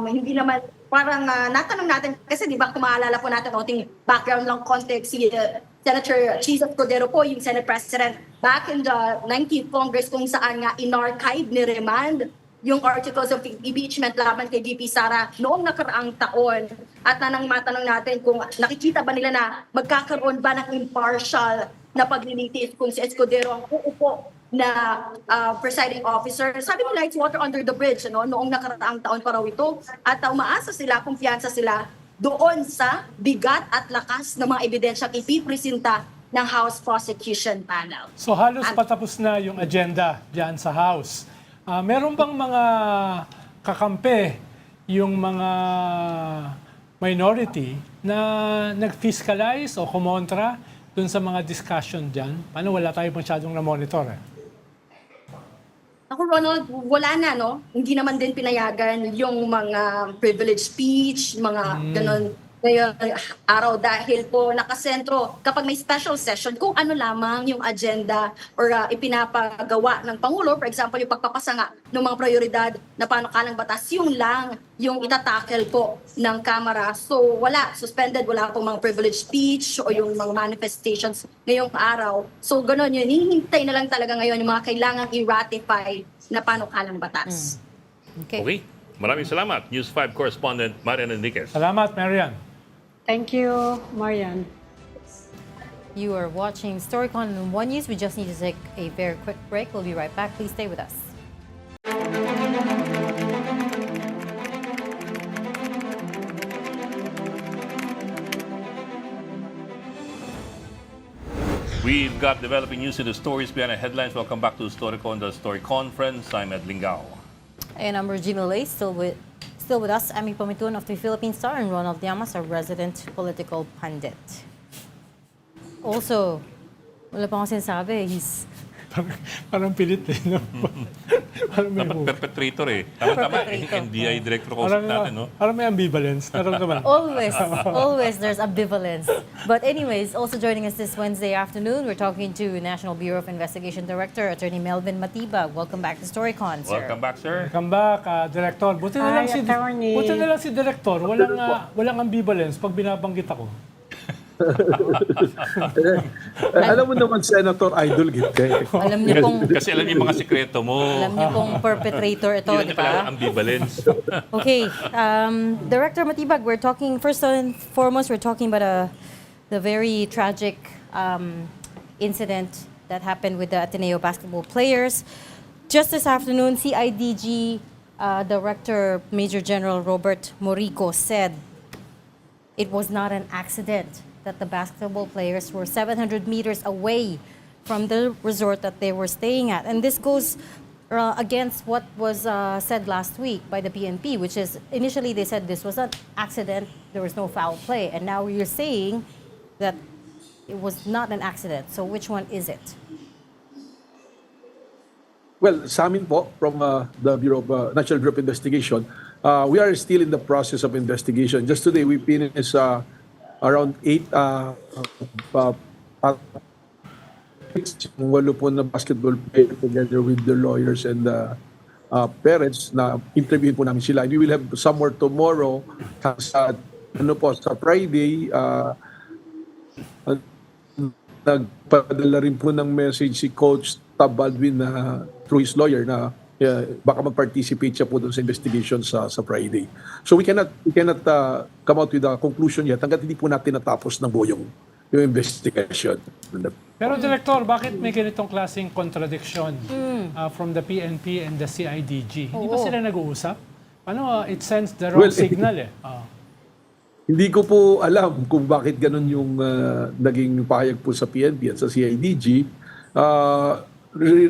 hindi naman parang natanong natin, kasi di ba kung maalala po natin, ating background lang context, si Senator Cheese Escudero po, yung Senate President, back in the 19th Congress kung saan nga in-archive ni remand yung articles of impeachment laban kay VP Sara noong nakaraang taon. At nang matanong natin kung nakikita ba nila na magkakaroon ba ng impartial na paglilitis kung si Escudero ang uupo na presiding officer. Sabi nila, it's water under the bridge, noong nakaraang taon pa raw ito. At umaasa sila, kumpiyansa sila doon sa bigat at lakas ng mga ebidensyang ipipresenta ng House Prosecution Panel. So halos patapos na yung agenda diyan sa House. Meron bang mga kakampi yung mga minority na nag-fiscalize o kumontra dun sa mga discussion diyan? Paano wala tayo masyadong na-monitor eh? Ako, Ronald, wala na, no? Hindi naman din pinayagan yung mga privileged speech, mga ganon ngayong araw dahil po nakasentro kapag may special session kung ano lamang yung agenda or ipinapagawa ng Pangulo. For example, yung pagpapasa nga ng mga prioridad na panukalang batas, yung lang yung itatakel po ng Kamara. So wala, suspended, wala pong mga privileged speech o yung mga manifestations ngayong araw. So gano'n yun, hinihintay na lang talaga ngayon yung mga kailangang i-ratify na panukalang batas. Okay. Maraming salamat. News 5 correspondent Marian Enriquez. Salamat, Marian. Thank you, Marian. You are watching Storycon on One News. We just need to take a very quick break. We'll be right back. Please stay with us. We've got developing news in the stories behind the headlines. Welcome back to Storycon, the Story Conference. I'm Ed Lingao. And I'm Regina Lay, still with us, Amy Pamitun of the Philippine Star, and Ronald Llamas, our resident political pundit. Also, wala pa akong sinasabi, he's... Parang pilit eh, no? Parang may Dapat perpetrator eh. Tama-tama, NBI director ko natin, no? Parang may ambivalence. Naramdaman. Always there's ambivalence. But anyways, also joining us this Wednesday afternoon, we're talking to National Bureau of Investigation Director, Attorney Melvin Matibag. Welcome back to Storycon, sir. Welcome back, sir. Welcome back, Director. Buti na lang si Director. Walang ambivalence pag binabanggit ako. Alam mo naman, Senator, idol kita. Alam niyo pong... Kasi alam niyo mga sikreto mo. Alam niyo pong perpetrator ito, di ba? Ambivalence. Okay. Director Matibag, we're talking, first and foremost, we're talking about the very tragic incident that happened with the Ateneo basketball players. Just this afternoon, CIDG Director Major General Robert Morico said it was not an accident that the basketball players were 700 meters away from the resort that they were staying at. And this goes against what was said last week by the PNP, which is initially they said this was an accident, there was no foul play. And now you're saying that it was not an accident. So which one is it? Well, sa amin po, from the Bureau of National Bureau of Investigation, we are still in the process of investigation. Just today, we finished around 8 walo po na basketball player together with the lawyers and the parents na interviewin po namin sila. We will have some more tomorrow sa Friday. Nagpadala rin po ng message si Coach Tab Baldwin na through his lawyer na baka mag-participate siya po doon sa investigation sa Friday. So we cannot come out with a conclusion yet hanggat hindi po natin natapos ng buo yung investigation. Pero Director, bakit may ganitong klaseng contradiction from the PNP and the CIDG? Hindi ba sila nag-uusap? Paano it sends the wrong signal eh? Hindi ko po alam kung bakit ganun yung naging pahayag po sa PNP at sa CIDG.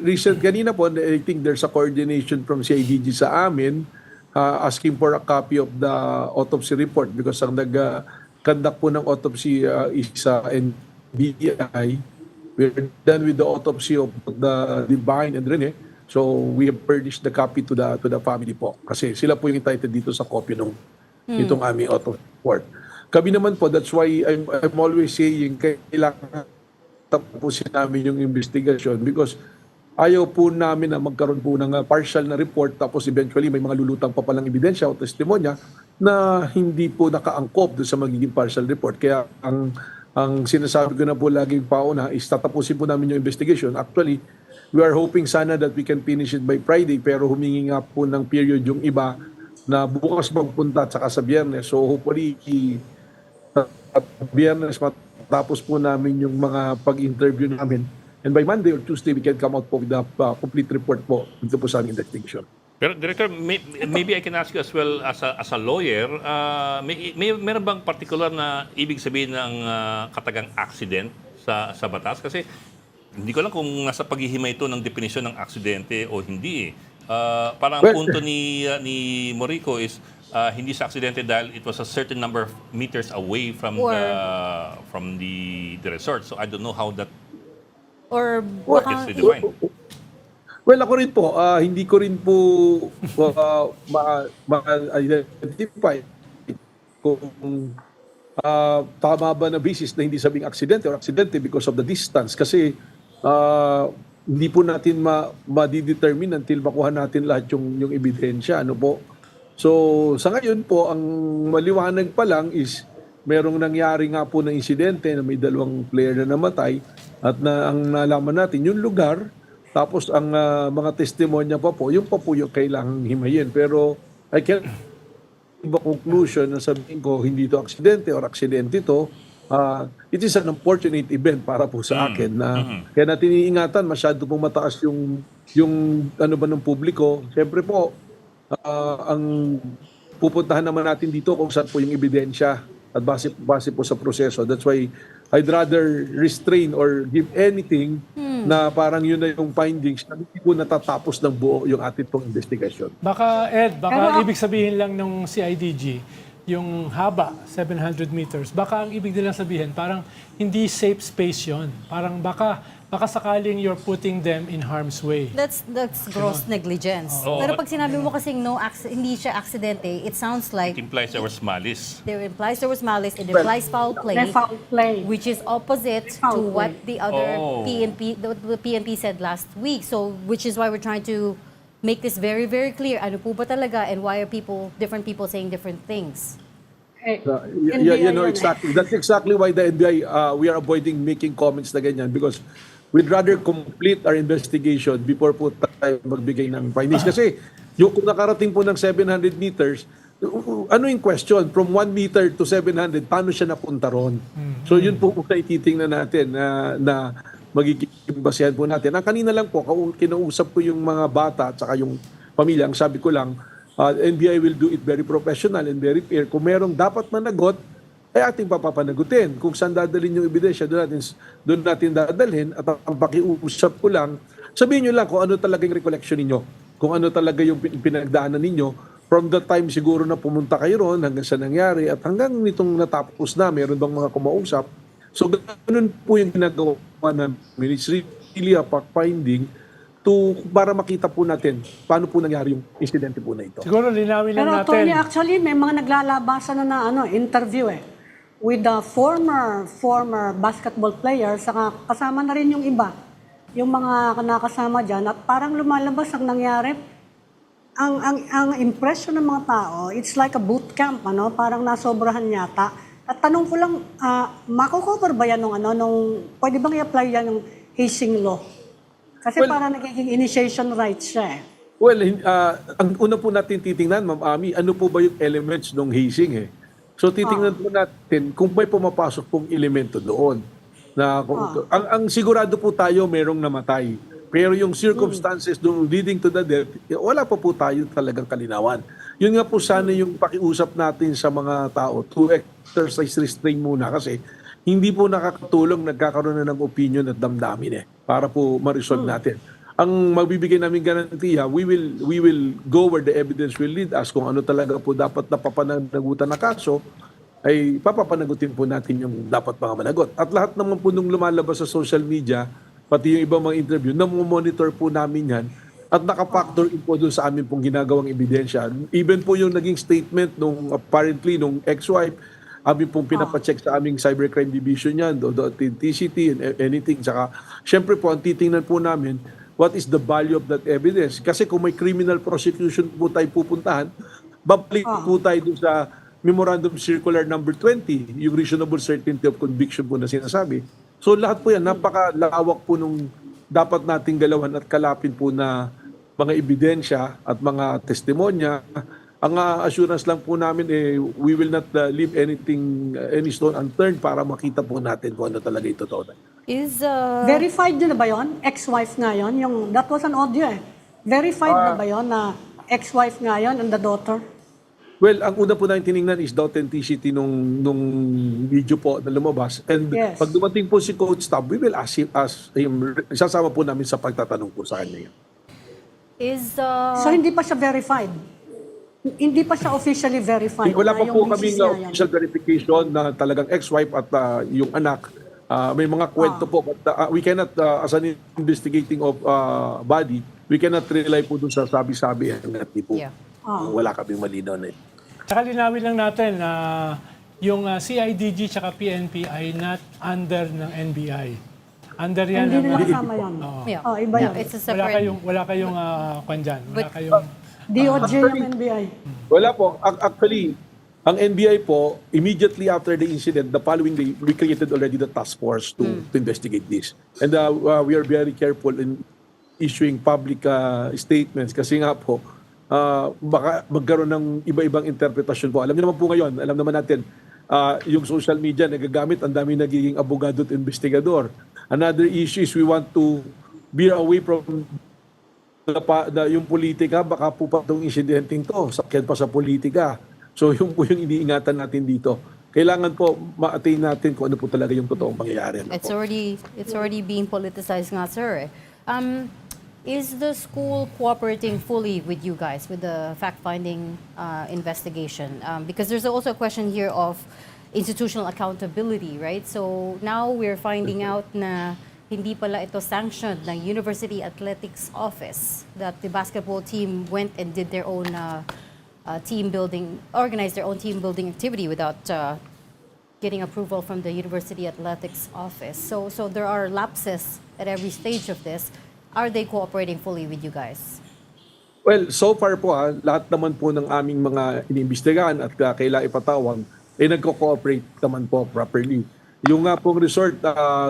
Recent kanina po, I think there's a coordination from CIDG sa amin asking for a copy of the autopsy report because ang nag-conduct po ng autopsy is NBI. We're done with the autopsy of the Divine and Rene. So we have furnished the copy to the family po kasi sila po yung entitled dito sa copy ng itong aming autopsy report. Kami naman po, that's why I'm always saying kailangan tapusin namin yung investigation because ayaw po namin na magkaroon po ng partial na report tapos eventually may mga lulutang pa palang ebidensya o testimonya na hindi po nakaangkop doon sa magiging partial report. Kaya ang sinasabi ko na po laging pauna is tatapusin po namin yung investigation. Actually, we are hoping sana that we can finish it by Friday pero humingi nga po ng period yung iba na bukas magpunta at saka sa Biyernes. So hopefully, Biyernes matapos po namin yung mga pag-interview namin. And by Monday or Tuesday, we can come out po with the complete report po dito po sa aming investigation. Pero Director, maybe I can ask you as well as a lawyer, meron bang particular na ibig sabihin ng katagang accident sa batas? Kasi hindi ko lang kung nasa paghihimay ito ng definisyon ng aksidente o hindi. Parang ang punto ni Morico is hindi sa aksidente dahil it was a certain number of meters away from the resort. So I don't know how that gets defined. Well, ako rin po, hindi ko rin po ma-identify kung tama ba na basis na hindi sabing aksidente or aksidente because of the distance. Kasi hindi po natin ma-determine until makuha natin lahat yung ebidensya. Ano po? So, sa ngayon po, ang maliwanag pa lang is merong nangyari nga po na insidente na may 2 player na namatay at ang nalaman natin yung lugar. Tapos ang mga testimonya pa po yung kailangang himayin. Pero I can't give a conclusion na sabihin ko hindi ito aksidente or aksidente ito. It is an unfortunate event para po sa akin na kaya natin iingatan masyado pong mataas yung ano ba ng publiko. Siyempre po ang pupuntahan naman natin dito kung saan po yung ebidensya at base po sa proseso. That's why I'd rather restrain or give anything na parang yun na yung findings na hindi po natatapos ng buo yung ating pong investigation. Baka, Ed, ibig sabihin lang ng CIDG, yung haba, 700 meters, baka ang ibig nilang sabihin, parang hindi safe space yon. Parang baka sakaling you're putting them in harm's way. That's gross negligence. Pero pag sinabi mo kasing hindi siya aksidente, it sounds like It implies there was malice. It implies it implies foul play, which is opposite to what the other the PNP said last week. So, which is why we're trying to make this very, very clear. Ano po ba talaga and why are different people saying different things? Exactly. That's exactly why the NBI, we are avoiding making comments na ganyan because we'd rather complete our investigation before po tayo magbigay ng findings. Kasi yung kung nakarating po ng 700 meters, ano yung question? From 1 meter to 700, paano siya napunta ron? So yun po na ititingnan natin na magiging basehan po natin. Ang kanina lang po, kinausap ko yung mga bata at saka yung pamilya. Ang sabi ko lang, NBI will do it very professional and very fair. Kung merong dapat managot, ay ating papapanagutin. Kung saan dadalhin yung ebidensya, doon natin dadalhin. At ang pakiusap ko lang, sabihin nyo lang kung ano talaga yung recollection ninyo. Kung ano talaga yung pinagdaanan ninyo. From the time siguro na pumunta kayo ron hanggang sa nangyari at hanggang nitong natapos na, meron bang mga kumausap. So, ganun po yung ginagawa namin. It's really a fact-finding para makita po natin paano po nangyari yung insidente po na ito. Siguro linawin lang natin. Pero Tony, actually may mga naglalabasan na interview with the former basketball players, saka kasama na rin yung iba, yung mga nakasama dyan, at parang lumalabas ang nangyari. Ang impression ng mga tao, it's like a boot camp, parang nasobrahan yata. At tanong ko lang, mako-cover ba yan nung pwede bang i-apply yan ng hazing law? Kasi parang nagiging initiation rights siya Well, ang una po natin titingnan, Ma'am Ami, ano po ba yung elements ng hazing So titingnan po natin kung may pumapasok pong elemento doon. Ang sigurado po tayo merong namatay. Pero yung circumstances leading to the death, wala pa po tayo talagang kalinawan. Yun nga po sana yung pakiusap natin sa mga tao to exercise restraint muna kasi hindi po nakakatulong nagkakaroon na ng opinion at damdamin para po ma-resolve natin. Ang magbibigay namin garantiya, we will go where the evidence will lead us. Kung ano talaga po dapat na papanagutan na kaso, ay papapanagutin po natin yung dapat mga managot. At lahat naman po nung lumalabas sa social media, pati yung ibang mga interview, monitor po namin yan at nakapactor in po doon sa amin pong ginagawang ebidensya. Even po yung naging statement nung apparently nung ex-wife, amin pong pinapacheck sa aming cybercrime division yan, TCT and anything. Saka, syempre po, ang titingnan po namin, what is the value of that evidence? Kasi kung may criminal prosecution po tayo pupuntahan, babalik po tayo doon sa Memorandum Circular number 20, yung reasonable certainty of conviction po na sinasabi. So lahat po yan, napakalawak po nung dapat nating galawan at kalapin po na mga ebidensya at mga testimonya. Ang assurance lang po namin, we will not leave any stone unturned para makita po natin kung ano talaga ito totoo. Verified nyo na ba yun? Ex-wife nga yun? That was an audio Verified na ba yun na ex-wife nga yun and the daughter. Well, ang una po natin tinignan is the authenticity nung video po na lumabas. And Yes. pag dumating po si Coach Tab, we will ask him, isasama po namin sa pagtatanong po sa kanya. Is So hindi pa siya verified? Hindi pa siya officially verified? Wala na pa po yung kaming misis niya yan? official verification na talagang ex-wife at yung anak. May mga kwento po, but we cannot, as an investigating body, we cannot rely po dun sa sabi-sabi. Yeah. Wala kaming malinaw na ito. Saka linawin lang natin na yung CIDG tsaka PNP ay not under ng NBI. Under yan Hindi ng nila kasama yan. Yeah. Oh, iba Yeah, yun. it's a separate... wala kayong kwan dyan. Wala But- kayong DOJ yung NBI. Wala po. Actually, ang NBI po, immediately after the incident, the following day, we created already the task force to investigate this. And we are very careful in issuing public statements kasi nga po, baka magkaroon ng iba-ibang interpretasyon po. Alam niyo naman po ngayon, alam naman natin, yung social media nagagamit, ang dami nagiging abogado at investigador. Another issue is we want to veer away from yung politika, baka po pa itong incidenting to, sakyan pa sa politika. So yung po yung iniingatan natin dito. Kailangan po ma-attain natin kung ano po talaga yung totoong pangyayari. It's already being politicized nga, sir. Is the school cooperating fully with you guys with the fact-finding investigation? Because there's also a question here of institutional accountability, right? So now we're finding out na hindi pala ito sanctioned ng University Athletics Office, that the basketball team went and did their own organized their own team building activity without getting approval from the University Athletics Office. So there are lapses at every stage of this. Are they cooperating fully with you guys? Well, so far po lahat naman po ng aming mga iniimbestigahan at kailangan ipatawag ay nagko-cooperate naman po properly. Yung nga pong resort,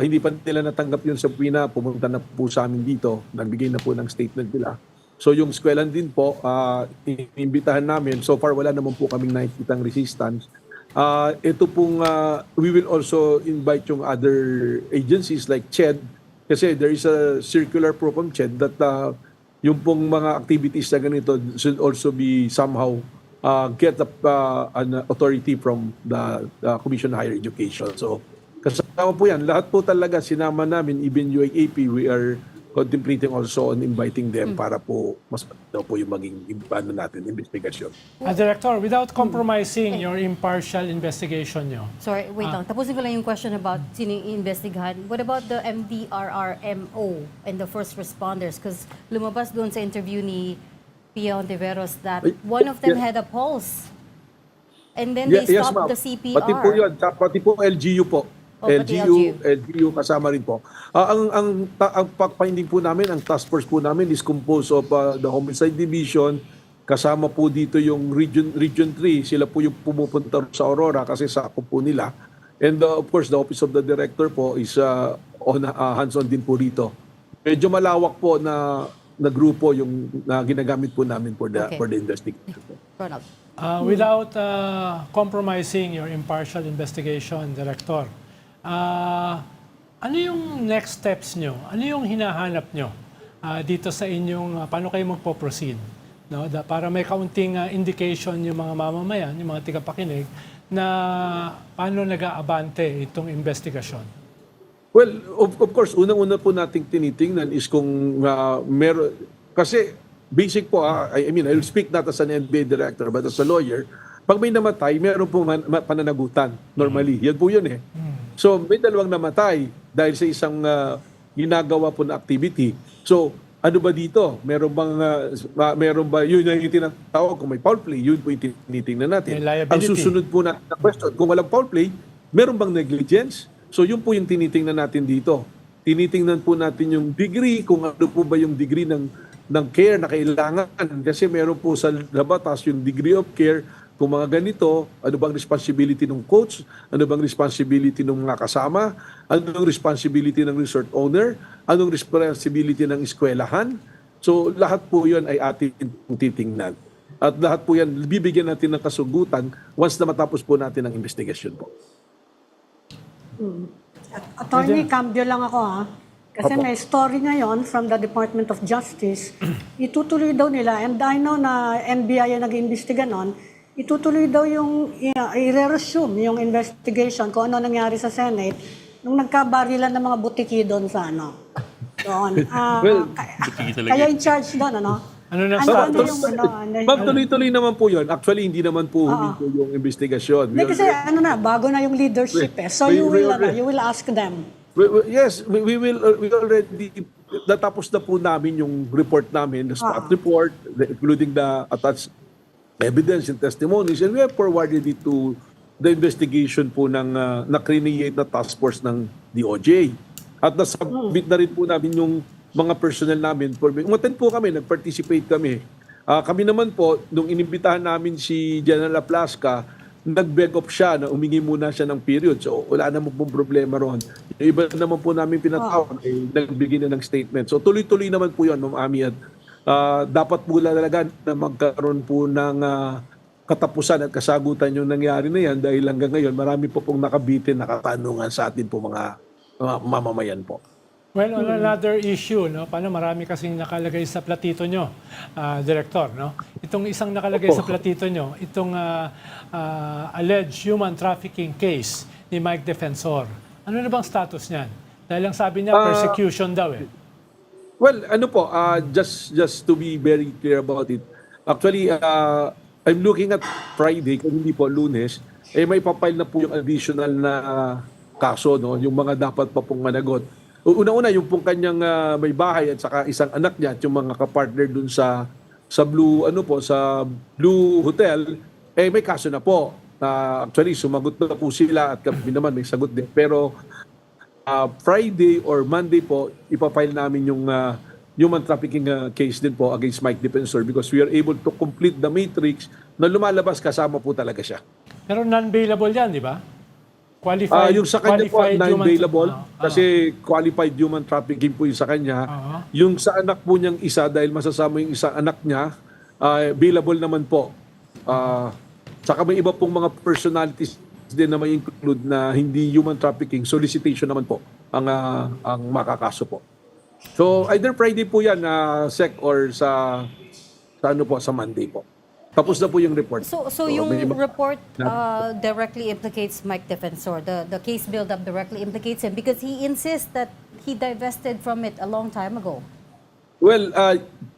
hindi pa nila natanggap yung subpoena, pumunta na po sa amin dito, nagbigay na po ng statement nila. So yung eskwelahan din po, inimbitahan namin, so far wala naman po kaming nakikitang resistance. Ito pong, we will also invite yung other agencies like CHED, kasi there is a circular proof from CHED that yung pong mga activities na ganito should also be somehow get an authority from the Commission on Higher Education. So kasama po yan. Lahat po talaga sinama namin, even UAAP, we are contemplating also on inviting them para po mas daw po yung maging natin investigasyon. Director, without compromising your impartial investigation nyo. Sorry, wait lang. Tapusin ko lang yung question about sino yung investigahan. What about the MDRRMO and the first responders? Because lumabas doon sa interview ni Pia Ontiveros that one of them had a pulse. And then they stopped the CPR. Pati po yun, pati po LGU po. LGU kasama rin po. Ang pag-finding po namin, ang task force po namin is composed of the Homicide Division, kasama po dito yung Region 3, sila po yung pumupunta sa Aurora kasi sakop po nila. And of course, the Office of the Director po is hands-on din po rito. Medyo malawak po na grupo yung na ginagamit po namin for the investigation. Ronald. Without compromising your impartial investigation, Director, ano yung next steps nyo? Ano yung hinahanap nyo dito sa inyong, paano kayo magpo-proceed? No? Para may kaunting indication yung mga mamamayan, yung mga tigapakinig, na paano nag-aabante itong investigasyon? Well, of course, unang-una po nating tinitingnan is kung meron, kasi basic po, I mean, I'll speak not as an NBA director, but as a lawyer, pag may namatay, meron pong pananagutan, normally. Yan po yun eh. So, may dalawang namatay dahil sa isang ginagawa po na activity. So, ano ba dito? Meron ba, yun yung tinatawag kung may foul play, yun po yung tinitingnan natin. Ang susunod po natin na question, kung walang foul play, meron bang negligence? So, yun po yung tinitingnan natin dito. Tinitingnan po natin yung degree, kung ano po ba yung degree ng care na kailangan. Kasi meron po sa batas yung degree of care. Kung mga ganito, ano bang responsibility ng coach? Ano bang responsibility ng mga kasama? Anong responsibility ng resort owner? Anong responsibility ng eskwelahan? So lahat po yun ay ating titingnan. At lahat po yan, bibigyan natin ng kasugutan once na matapos po natin ang investigasyon po. Attorney, cambio lang ako Kasi Opo. may story ngayon from the Department of Justice, itutuloy daw nila, and I know na NBI ang nag-iimbestiga nun, itutuloy daw yung, i-resume yung investigation kung ano nangyari sa Senate nung nagkabarilan ng mga butiki doon sa ano. Doon. Well, Butiki talaga. Kaya in charge doon, ano? Ano na Ma'am, tuloy-tuloy naman po yun. Actually, hindi naman po huminto yung investigasyon. Hindi kasi ano na, bago na yung leadership eh. So you will ask them. Yes, we already natapos na po namin yung report namin, the staff report, including the attached evidence and testimonies, and we have forwarded it to the investigation po ng na-create na task force ng DOJ. At nasubmit na rin po namin yung mga personnel namin. Umattend po kami, nag-participate kami. Kami naman po, nung inimbitahan namin si General Aplasca, nag-beg off siya na umingi muna siya ng period. So wala naman pong problema ron. Yung iba naman po namin pinatawag, nagbigay na ng statement. So tuloy-tuloy naman po yun, Ma'am Ami. At dapat po talaga na magkaroon po ng katapusan at kasagutan yung nangyari na yan dahil hanggang ngayon marami po pong nakabitin, nakatanungan sa atin po mga mamamayan po. Well, on another issue, no, paano marami kasing nakalagay sa platito nyo, Director, no? Itong isang nakalagay sa platito nyo, itong alleged human trafficking case ni Mike Defensor. Ano na bang status niyan? Dahil ang sabi niya, persecution daw eh. Well, ano po, just to be very clear about it, actually, I'm looking at Friday, kung hindi po Lunes, may papile na po yung additional na kaso, no, yung mga dapat pa pong managot. Una-una, yung pong kanyang may bahay at saka isang anak niya at yung mga kapartner dun sa Blue, sa Blue Hotel, may kaso na po. Actually, sumagot na po sila at kami naman may sagot din. Pero Friday or Monday po, ipapile namin yung human trafficking case din po against Mike Defensor because we are able to complete the matrix na lumalabas kasama po talaga siya. Pero non-bailable yan, di ba? Qualified, yung sa kanya po, non-bailable kasi qualified human trafficking po yung sa kanya. Yung sa anak po niyang isa, dahil masasama yung isang anak niya, bailable naman po. Saka may iba pong mga personalities din na may include na hindi human trafficking, solicitation naman po ang makakaso po. So either Friday po yan, Sec, or sa Monday po. Tapos na po yung report. So yung report directly implicates Mike Defensor. The case build-up directly implicates him because he insists that he divested from it a long time ago. Well,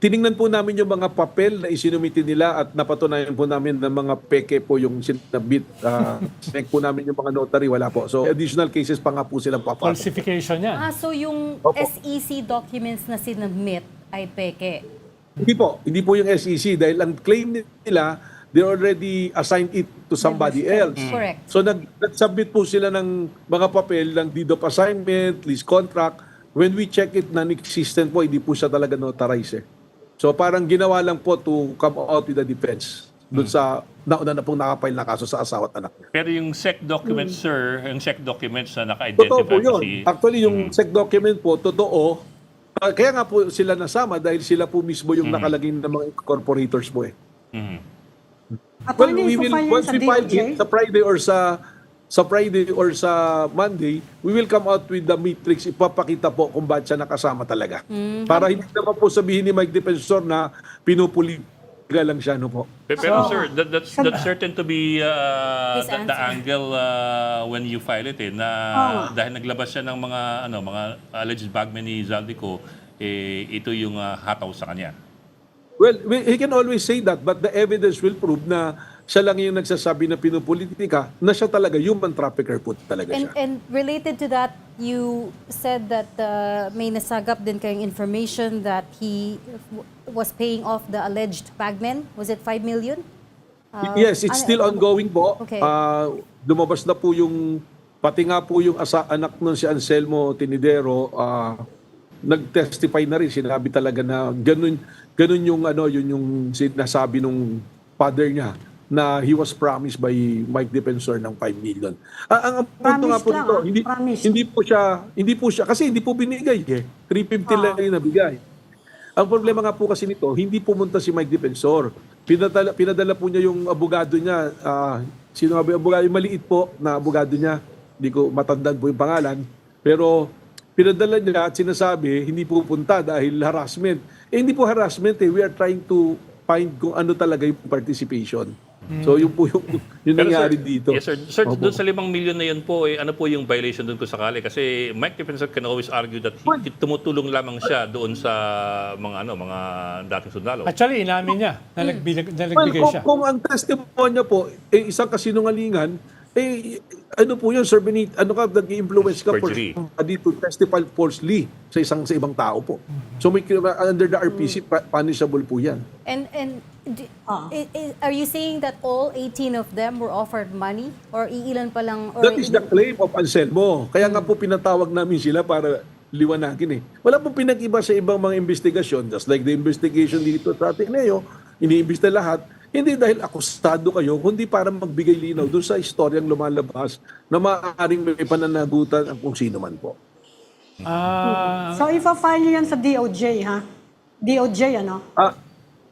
tiningnan po namin yung mga papel na isinumiti nila at napatunayan po namin na mga peke po yung sinabit. Check po namin yung mga notary, wala po. So additional cases pa nga po silang papasok. Falsification yan. So yung SEC documents na sinubmit ay peke. Hindi po yung SEC dahil ang claim nila, they already assigned it to somebody else. Correct. So nag-submit po sila ng mga papel ng deed of assignment, lease contract. When we check it, non-existent po, hindi po siya talaga notarized. So parang ginawa lang po to come out with the defense doon sa nauna na pong nakapile na kaso sa asawa at anak niya. Pero yung SEC documents, sir, yung SEC documents na naka-identify Totoo po yun. Actually, yung SEC document po, totoo. Kaya nga po sila nasama dahil sila po mismo yung nakalagay ng mga incorporators po eh. Well, we will, once we file it sa Friday or sa Monday, we will come out with the matrix. Ipapakita po kung bakit siya nakasama talaga. Para hindi naman po sabihin ni Mike Defensor na pinupuliga lang siya, no po. Pero sir, that's certain to be the angle when you file it na dahil naglabas siya ng mga alleged bagmen ni Zaldico, ito yung hataw sa kanya. Well, he can always say that, but the evidence will prove na siya lang yung nagsasabi na pinupolitika, na siya talaga, human trafficker po talaga siya. And related to that, you said that may nasagap din kayong information that he was paying off the alleged bagmen. Was it 5 million? Yes, it's still ongoing po. Okay. Lumabas na po yung, pati nga po yung anak nun si Anselmo Tinidero, nag-testify na rin, sinabi talaga na ganun yung yun yung sinasabi nung father niya na he was promised by Mike Defensor ng 5 million. Ang punto nga po dito, hindi po siya kasi hindi po binigay 350 lang yung nabigay. Ang problema nga po kasi nito, hindi pumunta si Mike Defensor. Pinadala po niya yung abogado niya, sino nga ba yung abogado? Yung maliit po na abogado niya, hindi ko matandaan po yung pangalan, pero pinadala niya at sinasabi, hindi pupunta dahil harassment. Hindi po harassment we are trying to find kung ano talaga yung participation. So yun po yung Pero nangyari sir, dito. Yes sir. Sir, Opo. doon sa 5 million na yun po, ano po yung violation doon kung sakali? Kasi Mike Defensor can always argue that tumutulong lamang siya doon sa mga mga dating sundalo. Actually, inamin niya na nagbigay siya. Kung ang testimonya po, isang kasinungalingan, ano po yun, sir, nag-i-influence ka Perjury. dito testify falsely sa ibang tao po. So may under the RPC, punishable po yan. And are you saying that all 18 of them were offered money? Or iilan pa lang? Or That is the claim of Anselmo. Kaya nga po pinatawag namin sila para liwanagin Wala pong pinag-iba sa ibang mga investigasyon, just like the investigation dito sa Ateneo, iniimbista lahat, hindi dahil akusado kayo, kundi para magbigay linaw doon sa istoryang lumalabas na maaaring may pananagutan ang kung sino man po. So, ipa-file nyo yan sa DOJ, ha? DOJ, ano?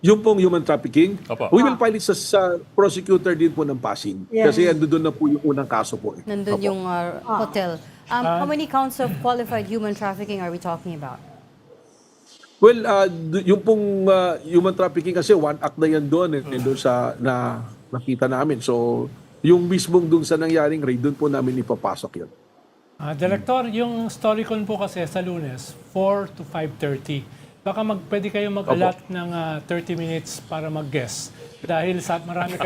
Yung pong human trafficking, Opo. we will file it sa prosecutor din po ng Pasig. Yes. Kasi doon na po yung unang kaso po. nandun Opo. yung hotel? How many counts of qualified human trafficking are we talking about? Well, yung pong human trafficking kasi one act na yan doon doon sa nakita namin. So, yung mismong doon sa nangyaring raid, doon po namin ipapasok yun. Director, yung Storycon po kasi sa Lunes, 4 to 5:30. Baka pwede kayo mag-allot ng 30 minutes para mag-guess. Dahil marami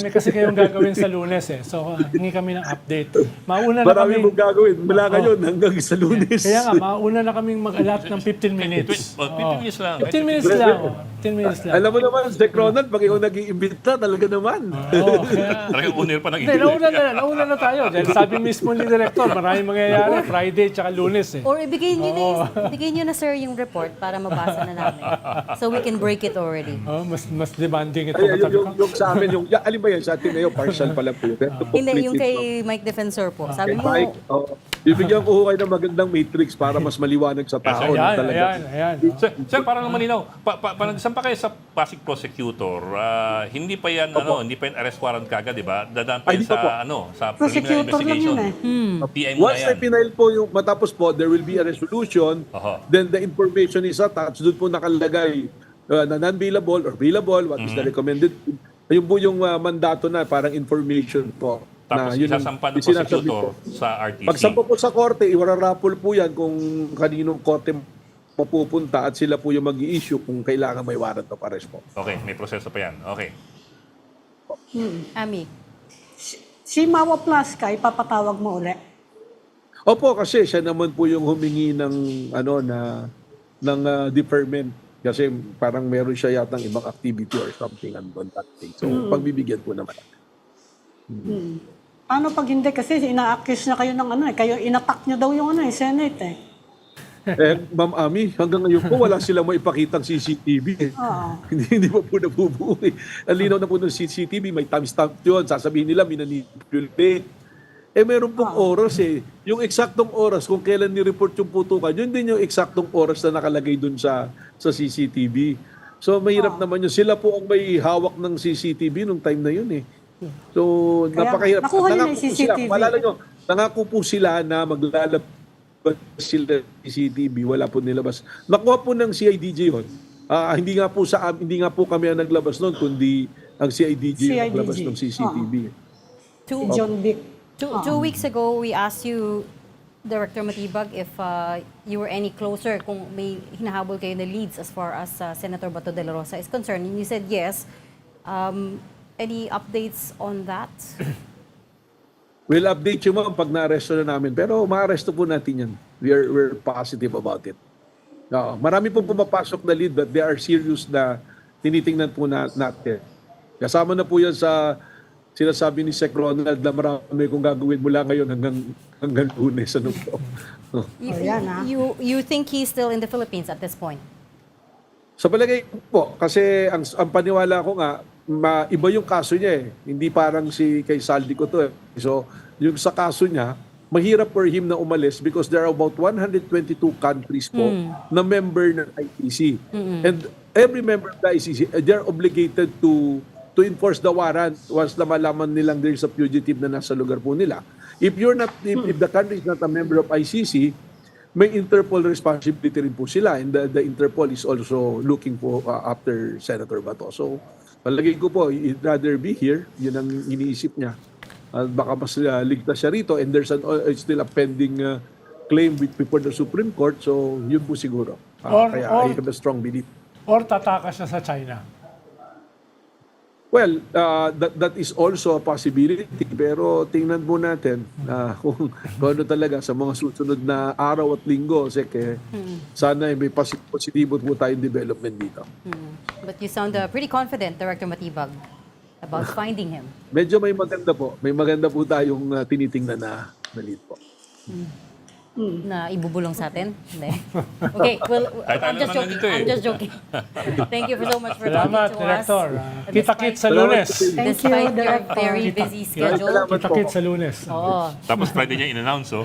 kasi kayong gagawin sa Lunes So, hingi kami ng update. Mauna na Marami kami. mong gagawin mula ngayon hanggang sa Lunes. Kaya nga, mauna na kaming mag-allot ng 15 minutes. 15 minutes lang. 15 minutes lang. 10 minutes lang. Alam mo naman, Jack Ronald, pag ikaw nag-iimbita, talaga naman. Talagang unir pa ng Hindi, nauna na tayo. Dahil sabi mismo ni Director, maraming mangyayari Friday tsaka Lunes Or ibigay nyo na sir yung report para mabasa na namin. So we can break it already. Mas demanding ito. Yung sa amin, alin ba yan sa atin ngayon, partial pala po. Hindi, yung kay Mike Defensor po. Sabi mo, Mike, bibigyan ko kayo ng magandang matrix para mas maliwanag sa tao. Ayan. Sir, para lang malinaw, nagsampa kayo sa Pasig prosecutor, hindi pa yan arrest warrant kagad, di ba? Dadaan pa yan sa preliminary investigation. PI muna Once yan. na pinail po yung matapos po, there will be a resolution. Then the information is attached. Doon po nakalagay na non-bailable or bailable, what is the recommended. Ayun po yung mandato na parang information po. Tapos na yun isasampa ng prosecutor sa RTC. Pagsampa po sa korte, iwararapol po yan kung kaninong korte mapupunta at sila po yung mag-i-issue kung kailangan may warrant of arrest po. Okay, may proseso pa yan. Okay. Ami. Si Mawa Plus ka, ipapatawag mo ulit. Opo, kasi siya naman po yung humingi ng deferment kasi parang meron siya yatang ibang activity or something on that thing. So, pagbibigyan po naman. Paano pag hindi? Kasi ina-accuse na kayo ng kayo inattack niyo daw yung Senate Ma'am Ami, hanggang ngayon po wala silang maipakitang CCTV. Hindi pa po nabubuo Ang linaw na po ng CCTV, may timestamp yun. Sasabihin nila, minanipulate. Meron pong oras Yung eksaktong oras kung kailan ni-report yung putukan, yun din yung eksaktong oras na nakalagay dun sa CCTV. So, mahirap naman yun. Sila po ang may hawak ng CCTV nung time na yun So, napakahirap. Nakuha nila yung CCTV. Nangako po sila na maglalabas sila CCTV, wala po nilabas. Nakuha po ng CIDG yun. Hindi nga po kami ang naglabas noon, kundi ang CIDG ang naglabas ng CCTV. John Vic. 2 weeks ago, we asked you, Director Matibag, if you were any closer kung may hinahabol kayo na leads as far as Senator Bato de la Rosa is concerned. And you said yes. Any updates on that? We'll update you ma'am pag na-arresto na namin. Pero ma-arresto po natin yan. We're positive about it. Marami pong pumapasok na lead but they are serious na tinitingnan po natin. Kasama na po yan sa sinasabi ni Sec Ronald na marami kong gagawin mula ngayon hanggang Lunes. You think he's still in the Philippines at this point? Sa palagay ko po, kasi ang paniwala ko nga, iba yung kaso niya Hindi parang kay Saldi ko to So, yung sa kaso niya, mahirap for him na umalis because there are about 122 countries po na member ng ICC. And every member of the ICC, they're obligated to enforce the warrant once na malaman nilang there's a fugitive na nasa lugar po nila. If the country is not a member of ICC, may Interpol responsibility rin po sila, and the Interpol is also looking po after Senator Bato. So, palagay ko po, he'd rather be here, yun ang iniisip niya. Baka mas ligtas siya rito, and there's still a pending claim before the Supreme Court, so yun po siguro. Kaya I have a strong belief. Or tatakas siya sa China? Well, that is also a possibility, pero tingnan po natin kung ano talaga sa mga susunod na araw at linggo, sana may positibo po tayong development dito. But you sound pretty confident, Director Matibag, about finding him. Medyo may maganda po tayong tinitingnan na lead po. Na ibubulong sa atin? Hindi. Okay, well, I'm just joking. Thank you so much for talking Salamat, to Director. us. Kita-kits sa Lunes. Despite your very busy schedule. Kita-kits sa Lunes. Oo. Tapos Friday niya in-announce, oh.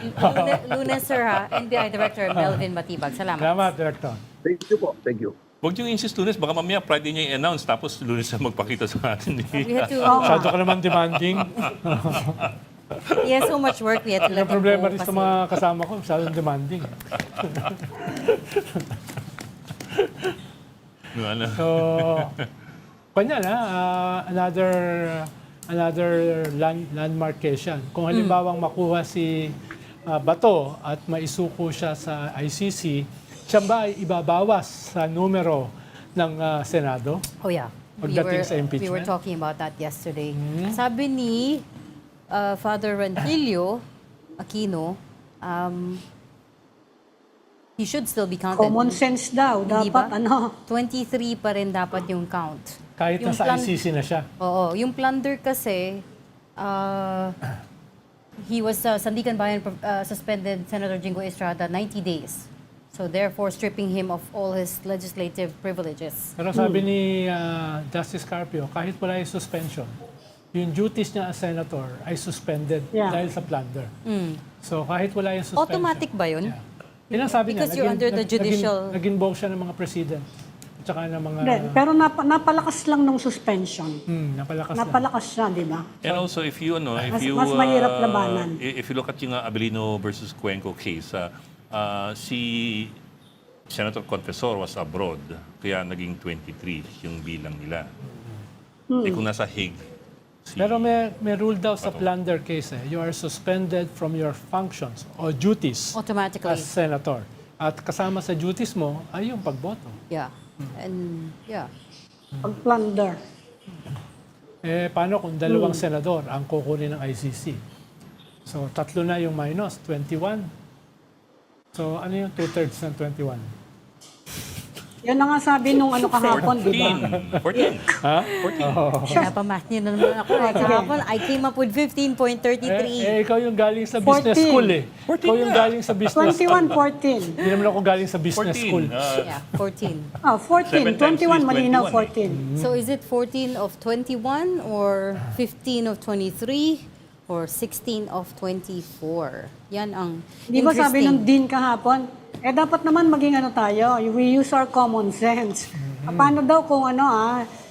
Lunes, sir, ha? NBI Director Melvin Matibag. Salamat. Salamat, Director. Thank you po. Thank you. Huwag niyong insist Lunes, baka mamaya Friday niya i-announce, tapos Lunes na magpakita sa atin. We had to... Masyado ka naman demanding. He has so much work, we had to let him Problema go rin sa kasi. mga kasama ko, masyadong demanding. Ano? So, kanya na, another landmark case yan. Kung halimbawang makuha si Bato at maisuko siya sa ICC, siya ba ay ibabawas sa numero ng Senado? Oh yeah. Pagdating sa impeachment? We were talking about that yesterday. Sabi ni Father Rantilio Aquino, he should still be counted. Common sense daw. Hindi Dapat ba? 23 pa rin dapat yung count. Kahit Yung nasa ICC na siya. Oo. Yung plunder kasi, he was, Sandigan Bayan suspended Senator Jingo Estrada 90 days. So therefore, stripping him of all his legislative privileges. Pero sabi ni Justice Carpio, kahit wala yung suspension, yung duties niya as senator ay suspended dahil sa plunder. So kahit wala yung suspension. Automatic ba yun? Yun ang sabi Because niya. you're under the judicial... Nag-invoke siya ng mga president. At saka ng mga... Hindi, pero napalakas lang ng suspension. Napalakas siya, di ba? And also, if you, Mas mahirap labanan. if you look at yung Abilino versus Cuenco case, si Senator Confessor was abroad, kaya naging 23 yung bilang nila. Kung nasa Hague, Pero may rule daw sa plunder case, you are suspended from your functions or duties automatically as senator. At kasama sa duties mo ay yung pagboto. Yeah. And yeah. Pag-plunder. Paano kung dalawang senador ang kukunin ng ICC? So, 3 na yung minus, 21. So, ano yung 2/3 ng 21? Yan na nga sabi nung kahapon, di ba? 14. Ha? 14. Pinapamath niyo na naman ako. Kahapon, I came up with 15.33. Ikaw yung galing sa business 14. school eh. Ikaw yung galing sa business school. 21, 14. Hindi naman ako galing sa business 14. school. Yeah, 14. 14. 21, malinaw, 14. So is it 14 of 21 or 15 of 23 or 16 of 24? Yan ang Di ba sabi ng interesting. Dean kahapon, dapat naman maging tayo, we use our common sense. Paano daw kung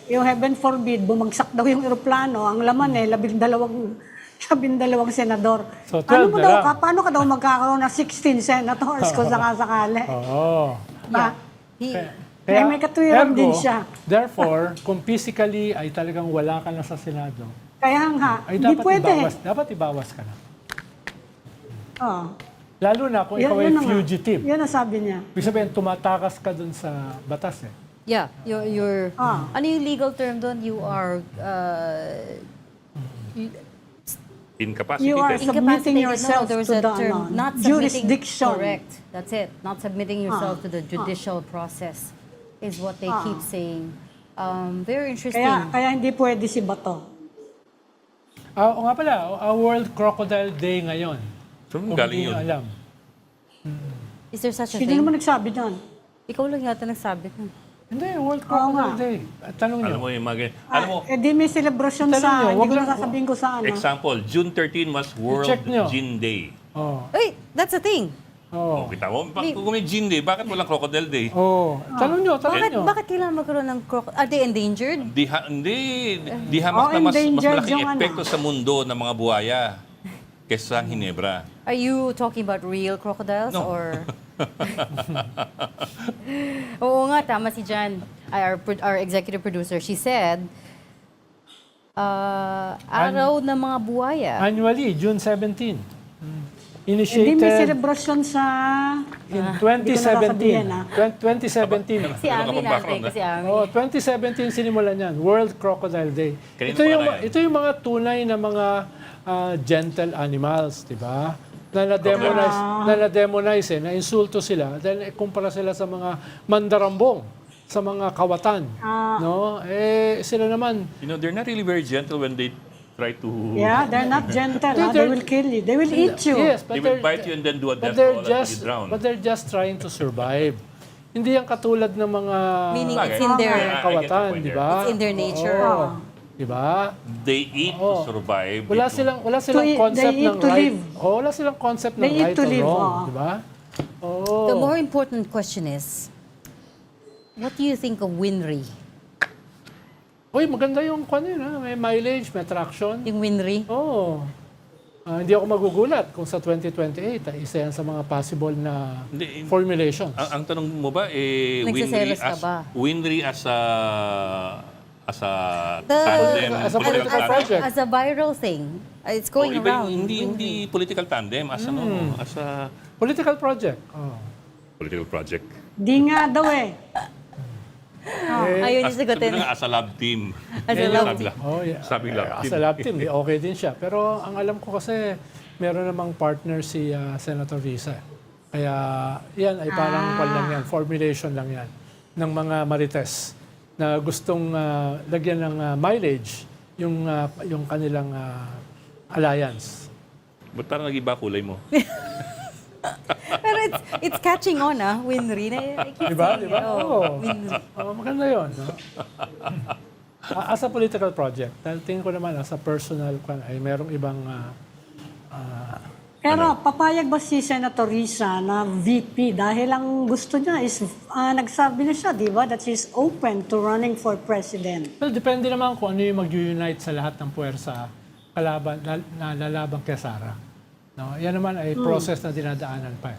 yung heaven forbid, bumagsak daw yung eroplano, ang laman 12 senador. So, 12 na lang. Paano ka daw magkakaroon ng 16 senators kung sakasakali? Oo. Ba? Kaya, may katwiran din siya. Therefore, kung physically ay talagang wala ka na sa Senado, Kaya nga, ay hindi pwede. dapat ibawas ka na. Oh. Lalo na kung ikaw ay Yun na nga. fugitive. Yan ang sabi niya. Ibig sabihin, tumatakas ka dun sa batas eh. Yeah, you're ano yung legal term doon? You are Incapacitated. You are submitting yourself there's to a the term, not submitting, jurisdiction. correct. That's it. Not submitting yourself to the judicial process is what they keep saying. Very interesting. Kaya hindi pwede si Bato. O nga pala, World Crocodile Day ngayon. Saan Kung galing hindi yun? nyo alam. Is there such a Sino thing? naman nagsabi dyan? Ikaw lang yata nagsabi. Hindi, World Crocodile Day. Tanong nyo. Alam mo yung mga... Alam mo, Di may celebration Tanong nyo, hindi ko wag na sasabihin ko saan. example, June 13 was World I-check nyo. Gin Day. Oh. Wait, that's a thing. Oh, kita mo, kung may Gin Day, bakit walang Crocodile Day? Oh. Tanong nyo. Bakit kailangan magkaroon ng crocodile? Are they endangered? Di hamak na mas endangered malaking yung epekto sa mundo ng mga buhaya kesa Ginebra. Are you talking about real crocodiles No. or Oo nga, tama si Jan, our executive producer. She said, araw ng mga buhaya. Annually, June 17. Hindi may Initiated celebration sa... in Hindi ko na sasabihin, 2017. Si Ami natin, kasi Ami. Oh, 2017 sinimulan yan, World Crocodile Day. Kanina Ito pa yung na yan. ito yung mga tunay na mga gentle animals, 'di ba? Na na-demonize, na insulto sila dahil kumpara sila sa mga mandarambong, sa mga kawatan, no? Sila naman They're not really very gentle when they try to... Yeah, they're not gentle. They will kill you. They will eat you. Yes, They will bite you and then do a death they're roll until just you drown. but they're just trying to survive. Hindi yan katulad ng mga Meaning Bagay. it's in their, I get the kawatan, point di there. ba? it's in their nature. Oo. Di ba? They eat to survive. Wala They silang eat- concept they eat ng to right. live. Wala silang concept ng They eat right to or live, wrong, oo. di ba? The more important question is, what do you think of Winry? Uy, maganda yung may mileage, may traction. Yung Winry? Oo. Hindi ako magugulat kung sa 2028 isa yan sa mga possible na Hindi, formulations. Ang tanong mo ba, Nagsiselos ka ba? Winry as a The- tandem, as a political political tandem? project. As a viral thing. It's Oh, going iba around. hindi political tandem, as as a Political project. Oh. political project. Di nga daw eh. Ayaw niya sagutin. Sabi na nga, as a love team. As a love Sabi team. lang. Oh, yeah. Sabi love team. Sa lab team, okay din siya. Pero ang alam ko kasi, meron namang partner si Senator Risa. Kaya yan ay parang lang yan, formulation lang yan ng mga marites na gustong lagyan ng mileage yung kanilang alliance. Ba't parang nag-iba kulay mo? Pero it's catching on, Winry. I keep Diba? saying Diba? it. Oo. Winry. Maganda yun. No? As a political project, dahil tingin ko naman as a personal, ay merong ibang Pero papayag ba si Senator Risa na VP dahil ang gusto niya is nagsabi na siya, di ba, that she's open to running for president. well, depende naman kung ano yung mag-unite sa lahat ng puwersa na lalaban kay Sara. No? Yan naman ay process na dinadaanan pa.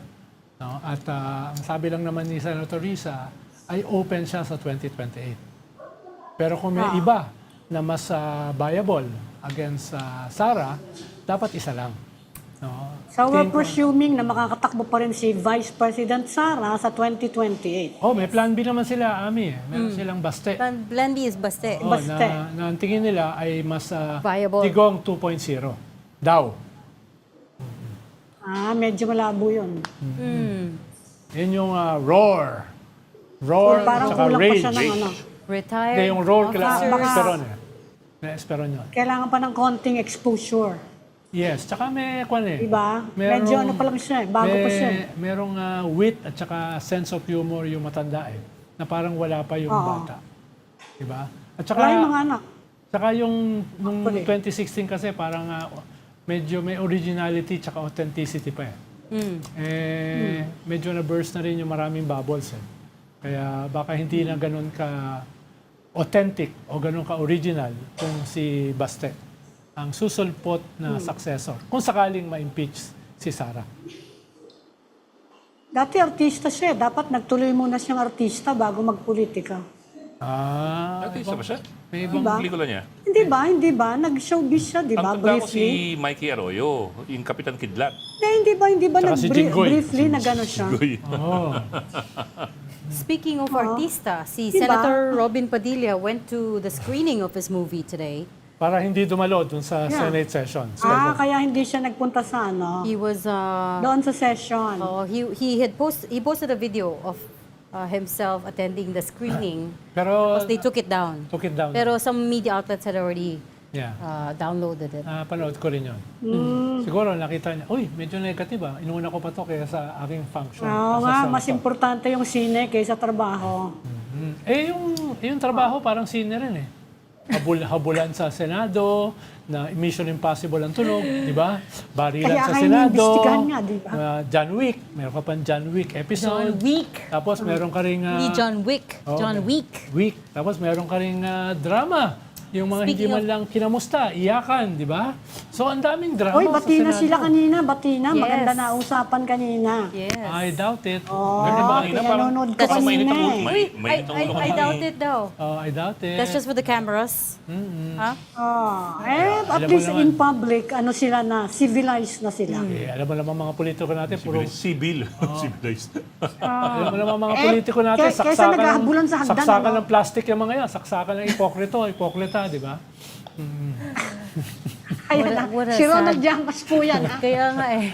No? At ang sabi lang naman ni Senator Risa ay open siya sa 2028. Pero kung may iba na mas viable against Sara, dapat isa lang. No? So we're presuming na makakatakbo pa rin si Vice President Sara sa 2028. Oh, may plan B naman sila, Ami. Meron silang baste. Plan B is baste. Oh, Baste. na ang tingin nila ay mas Viable. Digong 2.0 daw. Medyo malabo yun. Yun yung roar. Roar Parang tsaka kulang pa rage. siya ng ano. Retired. Hindi, yung roar officer. kailangan esperon eh. May esperon yun. Kailangan pa ng konting exposure. Yes, tsaka may kwan eh. Diba? Medyo ano pa lang siya eh. Bago pa siya eh. Merong wit at tsaka sense of humor yung matanda eh. Na parang wala pa yung bata. Diba? At tsaka, Wala yung mga anak. tsaka yung nung 2016 kasi parang medyo may originality tsaka authenticity pa eh. Medyo na-burst na rin yung maraming bubbles eh. Kaya baka hindi na ganun ka authentic o ganun ka original kung si Baste ang susulpot na successor kung sakaling ma-impeach si Sara. Dati artista siya eh. Dapat nagtuloy muna siyang artista bago magpolitika. Isa ba siya? May ibang Diba? pelikula niya. Hindi ba? Nag-showbiz siya, di ba? Ang tanda ko Briefly. si Mikey Arroyo, yung Kapitan Kidlat. Hindi ba? Tsaka si Jinggoy. Briefly na gano'n siya. Oh. Speaking of artista, si Diba? Senator Robin Padilla went to the screening of his movie today. Para hindi dumalo dun sa Senate session. Kaya hindi siya nagpunta sa ano. He was Doon sa session. he posted a video of himself attending the screening. Pero Because they took it down. took it down. Pero some media outlets had already Yeah. downloaded it. Panood ko rin yun. Siguro nakita niya, uy, medyo negative Inuna ko pa to kaya sa aking function. Oo as a nga, senator." mas importante yung sine kaysa trabaho. Yung trabaho parang sine rin eh. Habulan sa Senado, na Mission Impossible ang tunog, di ba? Barilan Kaya sa kayo Senado. naimbestigahan nga, di ba? John Wick, meron ka pang John Wick episode. John Wick. Tapos meron ka ring Hindi John Wick. oh, John Wick. Wick. Tapos meron ka ring drama. Yung mga hindi Speaking man lang kinamusta, iyakan, di ba? So, ang daming drama Oy, sa bati na Senado. sila kanina, bati na. Yes. Maganda na usapan kanina. Yes. I doubt it. Oh, Ganun ba kanina? Parang pinanonood ko parang mainit kanina ang ulo. eh. Mainit ang ulo I kanina. doubt it daw. Oh, I doubt it. That's just for the cameras. Huh? At Alam mo least naman. in public, ano sila na, civilized na sila. Eh, alam mo naman mga politiko natin, puro... Civil. Civilized. Alam mo naman mga politiko natin, kaysa naghahabulan sa hagdan, saksakan ano? ng plastic yung mga yan, saksakan ng ipokrita, di ba? Ayan What na, a si Ronald sad- Llamas po yan. Ha? Kaya nga eh.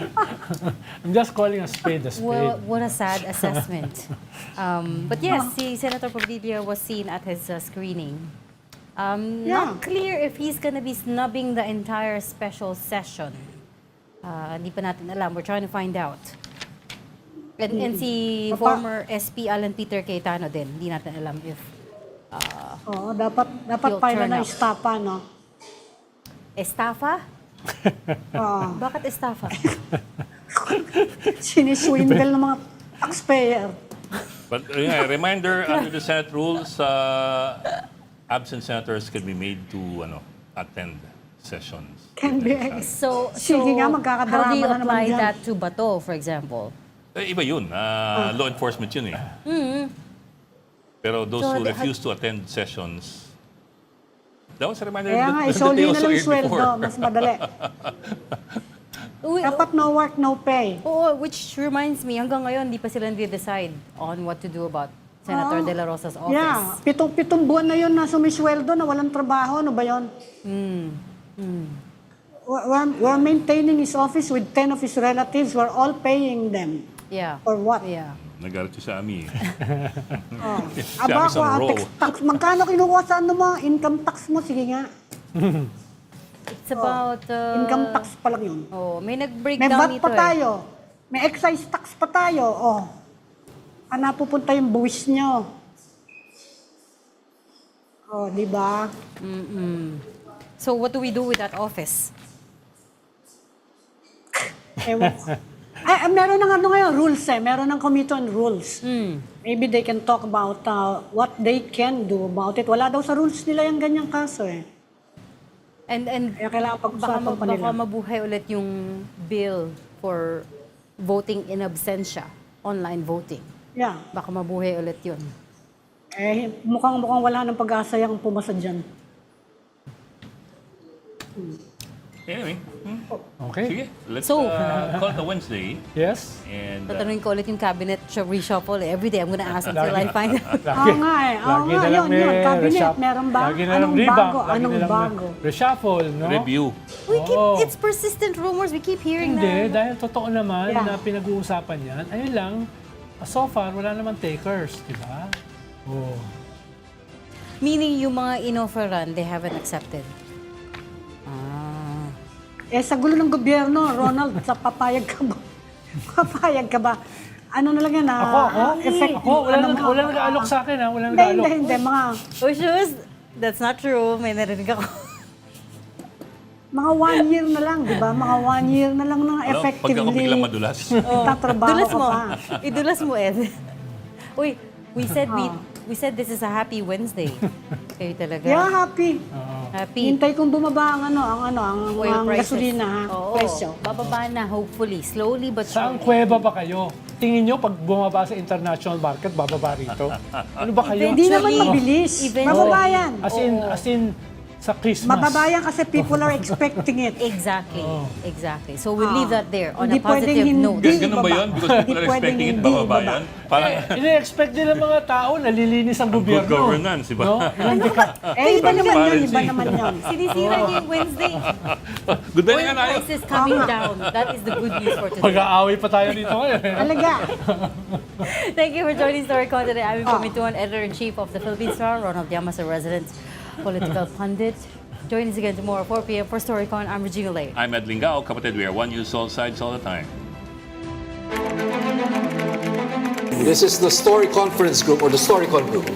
I'm just calling a spade a spade. What a sad assessment. But yes, si Senator Padilla was seen at his screening. Not clear if he's gonna be snubbing the entire special session. Hindi pa natin alam. We're trying to find out. And si former SP Alan Peter Cayetano din. Hindi natin alam if Oo, dapat You'll pala turn na up. istapa, no? estafa? Oo. Bakit estafa? Siniswindle ng mga taxpayer. But reminder, under the Senate rules, absent senators can be made to attend sessions. Can be. So, Sige nga, magkakadrama how do you na naman apply yan. that to Bato, for example? Iba yun. Law enforcement yun eh. Pero those So, who the- refuse to attend sessions, that was a reminder Kaya nga, that isoli they na also lang aired sweldo, before. mas madali. Uy, Dapat no work, no pay. Oo, which reminds me, hanggang ngayon, hindi pa sila decide on what to do about Senator De La Rosa's office. Yeah, pitong buwan na yun na sumisweldo, na walang trabaho, ano ba yun? We're maintaining his office with 10 of his relatives. We're all paying them. Yeah. For what? Yeah. Nagalit si Sammy. Aba Sammy ko, on a roll. tax, magkano kinukuha sa ano mo? Income tax mo? Sige nga. It's about... Income tax pa lang yun. Oh, may May nag-breakdown VAT nito pa tayo. May excise tax pa tayo. Oh. Napupunta yung buwis nyo. Oh, di ba? So what do we do with that office? Ewan ko. Meron ng ano ngayon, rules eh. Meron ng committee on rules. Maybe they can talk about what they can do about it. Wala daw sa rules nila yung ganyang kaso eh. And Kaya kailangan pag-usapan pa nila. baka mabuhay ulit yung bill for voting in absentia, online voting. Yeah. Baka mabuhay ulit yun. Mukhang wala ng pag-asa yung pumasa dyan. Anyway, Okay. sige. Let's So- call it a Wednesday. Yes? And Tatanungin ko ulit yung cabinet reshuffle. Every day I'm gonna ask until I find out. Oo nga eh. Oo Lagi nga, na lang yun. may Cabinet, reshuffle. meron ba? Lagi na lang Anong revamp. bago? Lagi Anong na lang bago? reshuffle, no? review. It's persistent rumors. We keep hearing Hindi, na. dahil totoo naman Yeah. na pinag-uusapan yan. Ayun lang, so far, wala naman takers, di ba? Oh. Meaning yung mga inofferan, they haven't accepted. Sa gulo ng gobyerno, Ronald, sa papayag ka ba? Papayag ka ba? Ano na lang yan effective. Wala nag-aalok sa akin, ha? Wala nag-aalok. Hindi, mga... Ushus, that's not true. May narinig ako. Mga 1 year na lang, di ba? Mga 1 year na lang na Pag ako effectively biglang madulas. tatrabaho Dulas ka mo. pa. Idulas mo, Ed. Uy, we said this is a happy Wednesday. Kayo talaga. Yeah, happy. Happy. Hintay kung bumaba ang Oil prices. gasolina, ha? Oo. Presyo. Bababa na, hopefully. Slowly but Saan surely. kuweba ba kayo? Tingin nyo, pag bumaba sa international market, bababa rito? Ano ba kayo? Hindi naman mabilis. Eventually. Mababa yan. As in, sa Christmas. Mababa yan kasi people are expecting it. Exactly. Exactly. So we'll leave that there on Hindi a positive pwedeng note. hindi. Ganun ba yun? Because people are Hindi expecting it, pwedeng hindi bababa ibaba. yan. Parang Ini-expect nila mga tao na lilinis ang gobyerno. good governance, iba? No? Hindi ka. Iba naman yun, Transparency. iba naman yun. Sinisira niyo yung Wednesday. Good day Oil nga tayo. prices coming down. That is the good news for today. Mag-aaway pa tayo dito ngayon. Talaga. Thank you for joining Storycon today. I'm Comituan, Editor-in-Chief of the Philippine Star, Ronald Llamas, a resident political pundit. Join us again tomorrow, 4 p.m. for Storycon. I'm Regina Lay. I'm Ed Lingao, kapatid. We are one news, all sides, all the time. This is the Story Conference Group or the Storycon Group.